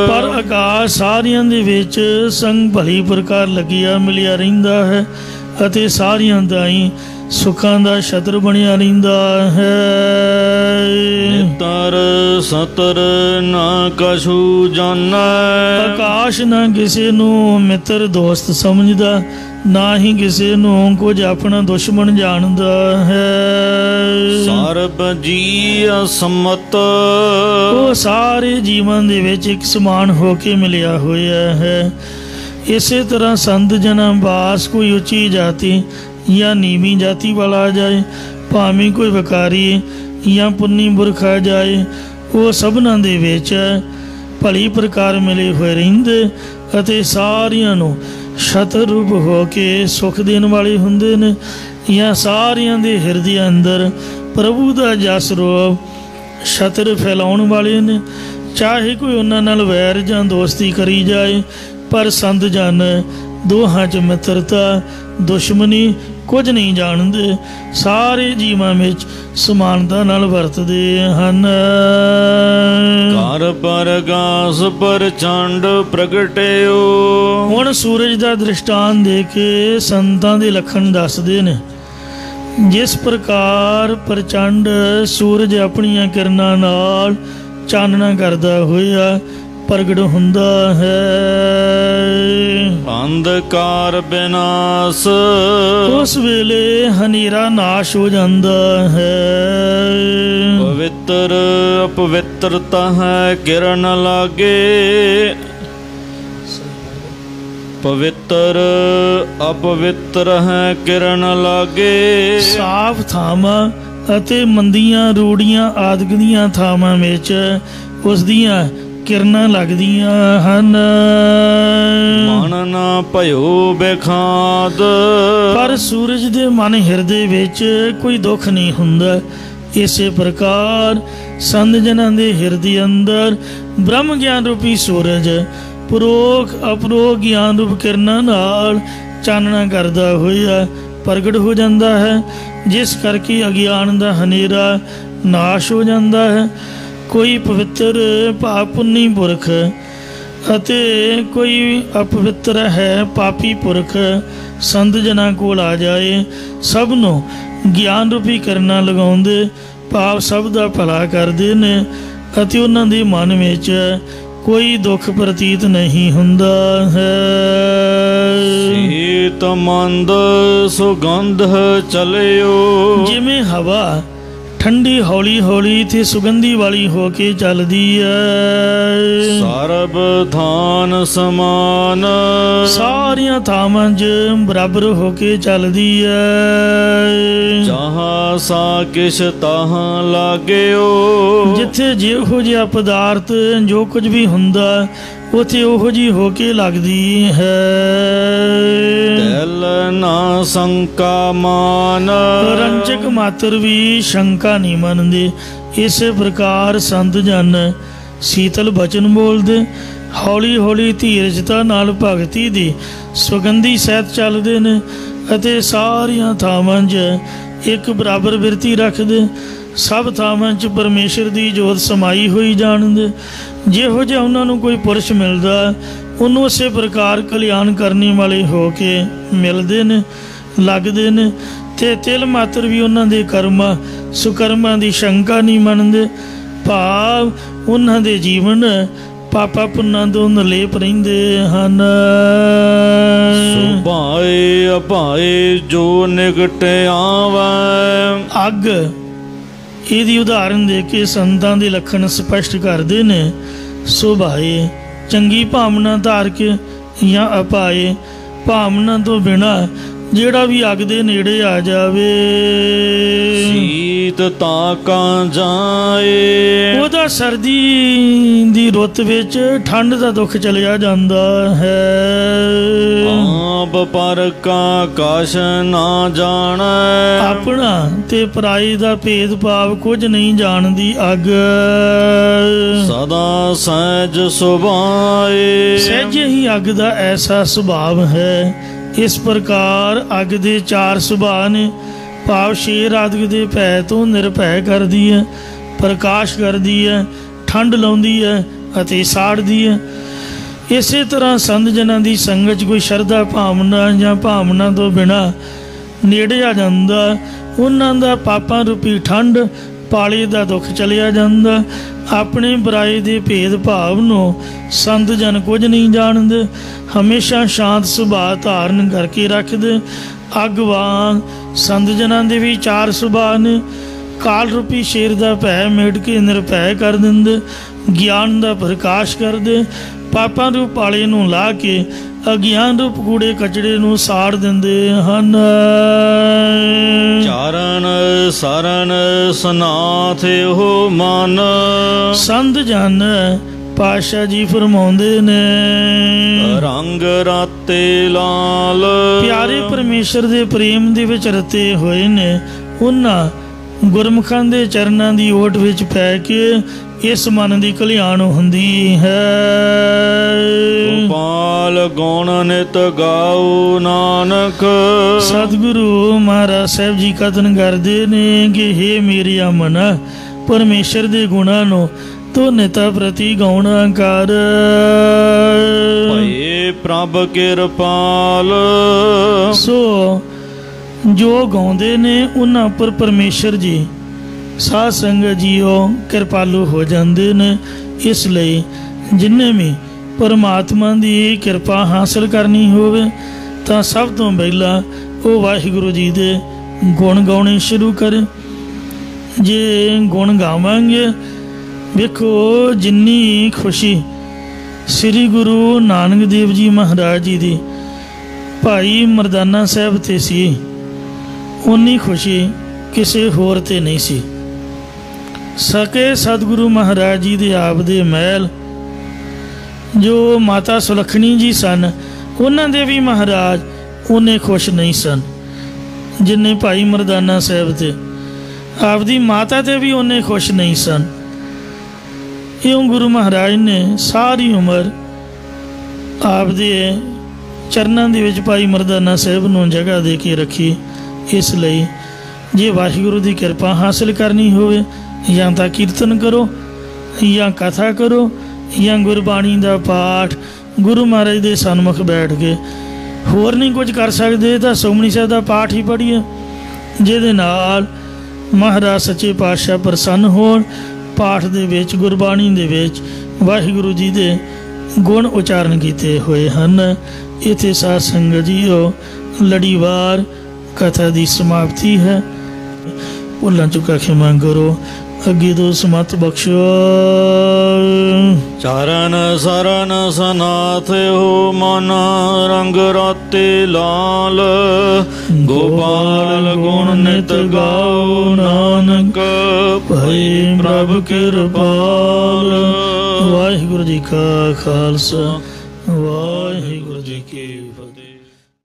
ਪਰ ਆਕਾਸ਼ ਸਾਰਿਆਂ ਦੇ ਵਿੱਚ ਸੰਗ ਭਲੀ ਪ੍ਰਕਾਰ ਲੱਗਿਆ ਮਿਲਿਆ ਰਹਿੰਦਾ ਹੈ ਅਤੇ ਸਾਰਿਆਂ ਦਾ ਹੀ ਸੁੱਖਾਂ ਦਾ ਛਤਰ ਬਣਿਆ ਰਹਿੰਦਾ ਹੈ। ਨਿਤਰ ਸਤਰ ਨਾ ਕਛੂ ਜਾਣੈ, ਆਕਾਸ਼ ਨਾ ਕਿਸੇ ਨੂੰ ਮਿੱਤਰ ਦੋਸਤ ਸਮਝਦਾ, ਨਾ ਹੀ ਕਿਸੇ ਨੂੰ ਕੁਝ ਆਪਣਾ ਦੁਸ਼ਮਣ ਜਾਣਦਾ ਹੈ। ਸਰਬ ਜੀ ਅਸਮਤ, ਉਹ ਸਾਰੇ ਜੀਵਨ ਦੇ ਵਿੱਚ ਇੱਕ ਸਮਾਨ ਹੋ ਕੇ ਮਿਲਿਆ ਹੋਇਆ ਹੈ। ਇਸੇ ਤਰ੍ਹਾਂ ਸੰਤ ਜਨਾਂ ਬਾਸ ਕੋਈ ਉੱਚੀ ਜਾਤੀ ਜਾਂ ਨੀਵੀਂ ਜਾਤੀ ਵਾਲਾ ਆ ਜਾਏ, ਭਾਵੇਂ ਕੋਈ ਵਿਕਾਰੀ ਜਾਂ ਪੁੰਨੀ ਪੁਰਖ ਆ ਜਾਏ, ਉਹ ਸਭਨਾਂ ਦੇ ਵਿੱਚ ਭਲੀ ਪ੍ਰਕਾਰ ਮਿਲੇ ਹੋਏ ਰਹਿੰਦੇ ਅਤੇ ਸਾਰਿਆਂ ਨੂੰ ਛਤਰ ਰੂਪ ਹੋ ਕੇ ਸੁੱਖ ਦੇਣ ਵਾਲੇ ਹੁੰਦੇ ਨੇ, ਜਾਂ ਸਾਰਿਆਂ ਦੇ ਹਿਰਦੇ ਅੰਦਰ ਪ੍ਰਭੂ ਦਾ ਜਸ ਰੂਪ ਛਤਰ ਫੈਲਾਉਣ ਵਾਲੇ ਨੇ। ਚਾਹੇ ਕੋਈ ਉਹਨਾਂ ਨਾਲ ਵੈਰ ਜਾਂ ਦੋਸਤੀ ਕਰੀ ਜਾਏ, ਪਰ ਸੰਤ ਜਨ ਦੋਹਾਂ 'ਚ ਮਿੱਤਰਤਾ ਦੁਸ਼ਮਣੀ ਕੁਝ ਨਹੀਂ ਜਾਣਦੇ, ਸਾਰੇ ਜੀਵਾਂ ਵਿੱਚ ਸਮਾਨਤਾ ਨਾਲ ਵਰਤਦੇ ਹਨ। ਘਰ ਪਰਗਾਸ ਪ੍ਰਚੰਡ ਪ੍ਰਗਟਿਓ, ਹੁਣ ਸੂਰਜ ਦਾ ਦ੍ਰਿਸ਼ਟਾਂਤ ਦੇ ਕੇ ਸੰਤਾਂ ਦੇ ਲੱਖਣ ਦੱਸਦੇ ਨੇ। ਜਿਸ ਪ੍ਰਕਾਰ ਪ੍ਰਚੰਡ ਸੂਰਜ ਆਪਣੀਆਂ ਕਿਰਨਾਂ ਨਾਲ ਚਾਨਣਾ ਕਰਦਾ ਹੋਇਆ ਪ੍ਰਗਟ ਹੁੰਦਾ ਹੈ। ਅੰਧਕਾਰ ਬਿਨਾਸ, ਉਸ ਵੇਲੇ ਹਨੇਰਾ ਨਾਸ਼ ਹੋ ਜਾਂਦਾ ਹੈ। ਪਵਿੱਤਰ ਅਪਵਿੱਤਰਤਾ ਹੈ ਕਿਰਨ ਲਾਗੇ, ਪਵਿੱਤਰ ਅਪਵਿੱਤਰ ਹੈ ਕਿਰਨ ਲਾਗੇ। ਸਾਫ ਥਾਵਾਂ ਅਤੇ ਮੰਦੀਆਂ ਰੂੜੀਆਂ ਆਦਿਕ ਦੀਆਂ ਥਾਵਾਂ ਵਿੱਚ ਉਸ ਦੀਆਂ ਕਿਰਨਾਂ ਲੱਗਦੀਆਂ ਹਨ। ਮਨ ਨਾ ਭਇਓ ਬੇਖਾਦ, ਪਰ ਸੂਰਜ ਦੇ ਮਨ ਹਿਰਦੇ ਵਿੱਚ ਕੋਈ ਦੁੱਖ ਨਹੀਂ ਹੁੰਦਾ। ਇਸੇ ਪ੍ਰਕਾਰ ਸੰਤ ਜਨਾਂ ਦੇ ਹਿਰਦੇ ਅੰਦਰ ਬ੍ਰਹਮ ਗਿਆਨ ਰੂਪੀ ਸੂਰਜ ਪਰੋਖ ਅਪਰੋਖ ਗਿਆਨ ਰੂਪ ਕਿਰਨਾਂ ਨਾਲ ਚਾਨਣਾ ਕਰਦਾ ਹੋਇਆ ਪ੍ਰਗਟ ਹੋ ਜਾਂਦਾ ਹੈ, ਜਿਸ ਕਰਕੇ ਅਗਿਆਨ ਦਾ ਹਨੇਰਾ ਨਾਸ਼ ਹੋ ਜਾਂਦਾ ਹੈ। ਕੋਈ ਪਵਿੱਤਰ ਭਾਵ ਪੁੰਨੀ ਪੁਰਖ ਅਤੇ ਕੋਈ ਅਪਵਿੱਤਰ ਹੈ ਪਾਪੀ ਪੁਰਖ ਸੰਤ ਜਨਾਂ ਕੋਲ ਆ ਜਾਏ, ਸਭ ਨੂੰ ਗਿਆਨ ਰੂਪੀ ਕਿਰਨਾਂ ਲਗਾਉਂਦੇ ਭਾਵ ਸਭ ਦਾ ਭਲਾ ਕਰਦੇ ਨੇ ਅਤੇ ਉਹਨਾਂ ਦੇ ਮਨ ਵਿੱਚ ਕੋਈ ਦੁੱਖ ਪ੍ਰਤੀਤ ਨਹੀਂ ਹੁੰਦਾ ਹੈ। ਸ਼ੀਤ ਮੰਦ ਸੁਗੰਧ ਚਲਿਓ, ਜਿਵੇਂ ਹਵਾ ਠੰਡੀ ਹੌਲੀ ਹੌਲੀ ਤੇ ਸੁਗੰਧੀ ਵਾਲੀ ਹੋ ਕੇ ਚੱਲਦੀ ਹੈ। ਸਰਬ ਥਾਨ ਸਮਾਨ ਸਾਰੀਆਂ ਥਾਵਾਂ 'ਚ ਬਰਾਬਰ ਹੋ ਕੇ ਚੱਲਦੀ ਹੈ। ਜਹਾਂ ਸਾ ਕਿਛ ਤਹਾਂ ਲਾਗਿਓ ਜਿੱਥੇ ਜਿਹੋ ਜਿਹਾ ਪਦਾਰਥ ਜੋ ਕੁਝ ਵੀ ਹੁੰਦਾ ਉੱਥੇ ਉਹੋ ਜਿਹੀ ਹੋ ਕੇ ਲੱਗਦੀ ਹੈ। ਦਿਲ ਨਾ ਸ਼ੰਕਾ ਮਾਨ ਰੰਜਕ ਮਾਤਰ ਵੀ ਸ਼ੰਕਾ ਨਹੀਂ ਮੰਨਦੇ। ਇਸੇ ਪ੍ਰਕਾਰ ਸੰਤ ਜਨ ਸੀਤਲ ਬਚਨ ਬੋਲਦੇ, ਹੌਲੀ ਹੌਲੀ ਧੀਰਜਤਾ ਨਾਲ ਭਗਤੀ ਦੀ ਸੁਗੰਧੀ ਸਹਿਤ ਚੱਲਦੇ ਨੇ ਅਤੇ ਸਾਰੀਆਂ ਥਾਵਾਂ 'ਚ ਇੱਕ ਬਰਾਬਰ ਬਿਰਤੀ ਰੱਖਦੇ। ਸਭ ਥਾਵਾਂ 'ਚ ਪਰਮੇਸ਼ਰ ਦੀ ਜੋਤ ਸਮਾਈ ਹੋਈ ਜਾਣਦੇ। ਜਿਹੋ ਜਿਹਾ ਉਹਨਾਂ ਨੂੰ ਕੋਈ ਪੁਰਸ਼ ਮਿਲਦਾ ਉਹਨੂੰ ਉਸੇ ਪ੍ਰਕਾਰ ਕਲਿਆਣ ਕਰਨੇ ਵਾਲੇ ਹੋ ਕੇ ਮਿਲਦੇ ਨੇ, ਲੱਗਦੇ ਨੇ। ਤੇ ਤਿਲ ਮਾਤਰ ਵੀ ਉਹਨਾਂ ਦੇ ਕਰਮਾਂ ਸੁਕਰਮਾਂ ਦੀ ਸ਼ੰਕਾ ਨਹੀਂ ਮੰਨਦੇ। ਭਾਵ ਉਹਨਾਂ ਦੇ ਜੀਵਨ ਪਾਪਾ ਪੁੰਨਾਂ ਤੋਂ ਨਿਰਲੇਪ ਰਹਿੰਦੇ ਹਨ। ਸੁਭਾਏ ਅਭਾਏ ਜੋ ਨਿਕਟ ਆਵੈ। ਅੱਗ ਇਹਦੀ ਉਦਾਹਰਨ ਦੇ ਕੇ ਸੰਤਾਂ ਦੇ ਲੱਖਣ ਸਪਸ਼ਟ ਕਰਦੇ ਨੇ। ਸੁਭਾਏ ਚੰਗੀ ਭਾਵਨਾ ਧਾਰ ਕੇ ਜਾਂ ਅਪਾਏ ਭਾਵਨਾ ਤੋਂ ਬਿਨਾਂ ਜਿਹੜਾ ਵੀ ਅੱਗ ਦੇ ਨੇੜੇ ਆ ਜਾਵੇ ਸੀਤ ਤਾਂ ਕਾਂ ਜਾਏ ਉਹਦਾ ਸਰਦੀ ਦੀ ਰੁੱਤ ਵਿੱਚ ਠੰਡ ਦਾ ਦੁੱਖ ਚਲਿਆ ਜਾਂਦਾ ਹੈ। ਆਪ ਪਰ ਕਾ ਕਛ ਨਾ ਜਾਣੈ ਆਪਣਾ ਤੇ ਪਰਾਈ ਦਾ ਭੇਦ ਭਾਵ ਕੁਝ ਨਹੀਂ ਜਾਣਦੀ ਅੱਗ। ਸਦਾ ਸਹਿਜ ਸੁਭਾਏ ਸਹਿਜੇ ਹੀ ਅੱਗ ਦਾ ਐਸਾ ਸੁਭਾਵ ਹੈ। ਇਸ ਪ੍ਰਕਾਰ ਅੱਗ ਦੇ 4 ਸੁਭਾਅ ਨੇ। ਭਾਵ ਸ਼ੇਰ ਆਦਿ ਦੇ ਭੈ ਤੋਂ ਨਿਰਭੈ ਕਰਦੀ ਹੈ, ਪ੍ਰਕਾਸ਼ ਕਰਦੀ ਹੈ, ਠੰਡ ਲਾਉਂਦੀ ਹੈ ਅਤੇ ਸਾੜਦੀ ਹੈ। ਇਸੇ ਤਰ੍ਹਾਂ ਸੰਤ ਜਨਾਂ ਦੀ ਸੰਗਤ 'ਚ ਕੋਈ ਸ਼ਰਧਾ ਭਾਵਨਾ ਜਾਂ ਭਾਵਨਾ ਤੋਂ ਬਿਨਾਂ ਨੇੜੇ ਆ ਜਾਂਦਾ, ਉਹਨਾਂ ਦਾ ਪਾਪਾਂ ਰੂਪੀ ਠੰਡ ਪਾਲੇ ਦਾ ਦੁੱਖ ਚਲਿਆ ਜਾਂਦਾ। ਆਪਣੇ ਬੁਰਾਈ ਦੇ ਭੇਦ ਭਾਵ ਨੂੰ ਸੰਤ ਜਨ ਕੁਝ ਨਹੀਂ ਜਾਣਦੇ। ਹਮੇਸ਼ਾ ਸ਼ਾਂਤ ਸੁਭਾਅ ਧਾਰਨ ਕਰਕੇ ਰੱਖਦੇ। ਅੱਗ ਵਾਂਗ ਸੰਤ ਜਨਾਂ ਦੇ ਵੀ 4 ਸੁਭਾਅ ਨੇ। ਕਾਲ ਰੂਪੀ ਸ਼ੇਰ ਦਾ ਭੈ ਮਿਟ ਕੇ ਨਿਰਭੈ ਕਰ ਦਿੰਦੇ, ਗਿਆਨ ਦਾ ਪ੍ਰਕਾਸ਼ ਕਰਦੇ, ਪਾਪਾਂ ਰੂਪ ਪਾਲੇ ਨੂੰ ਲਾ ਕੇ ਅਗਿਆਨ ਰੂਪ ਕੂੜੇ ਕਚੜੇ ਨੂੰ ਸਾੜ ਦਿੰਦੇ ਹਨ। ਚਾਰਨ ਸਰਨ ਸਨਾਥ ਉਹ ਮਨ ਸੰਤ ਜਨ ਪਾਤਸ਼ਾਹ ਜੀ ਫਰਮਾਉਂਦੇ ਨੇ ਰੰਗ ਰਾਤੇ ਲਾਲ ਪਿਆਰੇ ਪਰਮੇਸ਼ਰ ਦੇ ਪ੍ਰੇਮ ਦੇ ਵਿੱਚ ਰਤੇ ਹੋਏ ਨੇ। ਉਹਨਾਂ ਗੁਰਮੁਖਾਂ ਦੇ ਚਰਨਾਂ ਦੀ ਓਟ ਵਿੱਚ ਪੈ ਕੇ ਇਸ ਮਨ ਦੀ ਕਲਿਆਣ ਹੁੰਦੀ ਹੈ। ਗੋਪਾਲ ਗੁਣ ਨਿਤ ਗਾਉ ਨਾਨਕ ਸਤਿਗੁਰੂ ਮਹਾਰਾਜ ਸਾਹਿਬ ਜੀ ਕਥਨ ਕਰਦੇ ਨੇ ਕਿ ਹੇ ਮੇਰਿਆ ਮਨਾ ਪਰਮੇਸ਼ਰ ਦੇ ਗੁਣਾਂ ਨੂੰ ਤੂੰ ਨਿਤਾ ਪ੍ਰਤੀ ਗਾਉਣਾ ਕਰ। ਭਏ ਪ੍ਰਭ ਕਿਰਪਾਲ ਸੋ ਜੋ ਗਾਉਂਦੇ ਨੇ ਉਹਨਾਂ ਉੱਪਰ ਪਰਮੇਸ਼ਰ ਜੀ ਸਾਧ ਸੰਗਤ ਜੀਓ ਕਿਰਪਾਲੂ ਹੋ ਜਾਂਦੇ ਨੇ। ਇਸ ਲਈ ਜਿੰਨੇ ਵੀ ਪਰਮਾਤਮਾ ਦੀ ਕਿਰਪਾ ਹਾਸਲ ਕਰਨੀ ਹੋਵੇ ਤਾਂ ਸਭ ਤੋਂ ਪਹਿਲਾਂ ਉਹ ਵਾਹਿਗੁਰੂ ਜੀ ਦੇ ਗੁਣ ਗਾਉਣੇ ਸ਼ੁਰੂ ਕਰੇ। ਜੇ ਗੁਣ ਗਾਵਾਂਗੇ ਵੇਖੋ ਜਿੰਨੀ ਖੁਸ਼ੀ ਸ੍ਰੀ ਗੁਰੂ ਨਾਨਕ ਦੇਵ ਜੀ ਮਹਾਰਾਜ ਜੀ ਦੀ ਭਾਈ ਮਰਦਾਨਾ ਸਾਹਿਬ 'ਤੇ ਸੀ, ਉਨੀ ਖੁਸ਼ੀ ਕਿਸੇ ਹੋਰ 'ਤੇ ਨਹੀਂ ਸੀ। ਸਕੇ ਸਤਿਗੁਰੂ ਮਹਾਰਾਜ ਜੀ ਦੇ ਆਪ ਦੇ ਮਹਿਲ ਜੋ ਮਾਤਾ ਸੁਲੱਖਣੀ ਜੀ ਸਨ, ਉਹਨਾਂ ਦੇ ਵੀ ਮਹਾਰਾਜ ਉਹਨੇ ਖੁਸ਼ ਨਹੀਂ ਸਨ ਜਿੰਨੇ ਭਾਈ ਮਰਦਾਨਾ ਸਾਹਿਬ 'ਤੇ। ਆਪਦੀ ਮਾਤਾ 'ਤੇ ਵੀ ਉਹਨੇ ਖੁਸ਼ ਨਹੀਂ ਸਨ। ਇਉਂ ਗੁਰੂ ਮਹਾਰਾਜ ਨੇ ਸਾਰੀ ਉਮਰ ਆਪਦੇ ਚਰਨਾਂ ਦੇ ਵਿੱਚ ਭਾਈ ਮਰਦਾਨਾ ਸਾਹਿਬ ਨੂੰ ਜਗ੍ਹਾ ਦੇ ਕੇ ਰੱਖੀ। ਇਸ ਲਈ ਜੇ ਵਾਹਿਗੁਰੂ ਦੀ ਕਿਰਪਾ ਹਾਸਲ ਕਰਨੀ ਹੋਵੇ ਜਾਂ ਤਾਂ ਕੀਰਤਨ ਕਰੋ ਜਾਂ ਕਥਾ ਕਰੋ ਜਾਂ ਗੁਰਬਾਣੀ ਦਾ ਪਾਠ ਗੁਰੂ ਮਹਾਰਾਜ ਦੇ ਸਨਮੁਖ ਬੈਠ ਕੇ। ਹੋਰ ਨਹੀਂ ਕੁਝ ਕਰ ਸਕਦੇ ਤਾਂ ਸੁਖਮਨੀ ਸਾਹਿਬ ਦਾ ਪਾਠ ਹੀ ਪੜ੍ਹੀਏ, ਜਿਹਦੇ ਨਾਲ ਮਹਾਰਾਜ ਸੱਚੇ ਪਾਤਸ਼ਾਹ ਪ੍ਰਸੰਨ ਹੋਣ। ਪਾਠ ਦੇ ਵਿੱਚ ਗੁਰਬਾਣੀ ਦੇ ਵਿੱਚ ਵਾਹਿਗੁਰੂ ਜੀ ਦੇ ਗੁਣ ਉਚਾਰਨ ਕੀਤੇ ਹੋਏ ਹਨ। ਇੱਥੇ ਸਾਧ ਸੰਗਤ ਜੀਓ ਲੜੀਵਾਰ ਕਥਾ ਦੀ ਸਮਾਪਤੀ ਹੈ। ਭੁੱਲਾਂ ਚੁੱਕਾ ਖਿਮਾ ਕਰੋ। ਅੱਗੇ ਤੋਂ ਸਮਤ ਬਖਸ਼ੋ। ਚਰਨ ਸਰਨ ਸਨਾਥ ਹੋ ਮਨ ਰੰਗ ਰਾਤੇ ਲਾਲ। ਗੋਪਾਲ ਗੁਣ ਨਿਤ ਗਾਓ ਨਾਨਕ ਭਈ ਪ੍ਰਭ ਕਿਰਪਾਲ। ਵਾਹਿਗੁਰੂ ਜੀ ਕਾ ਖਾਲਸਾ ਵਾਹਿਗੁਰੂ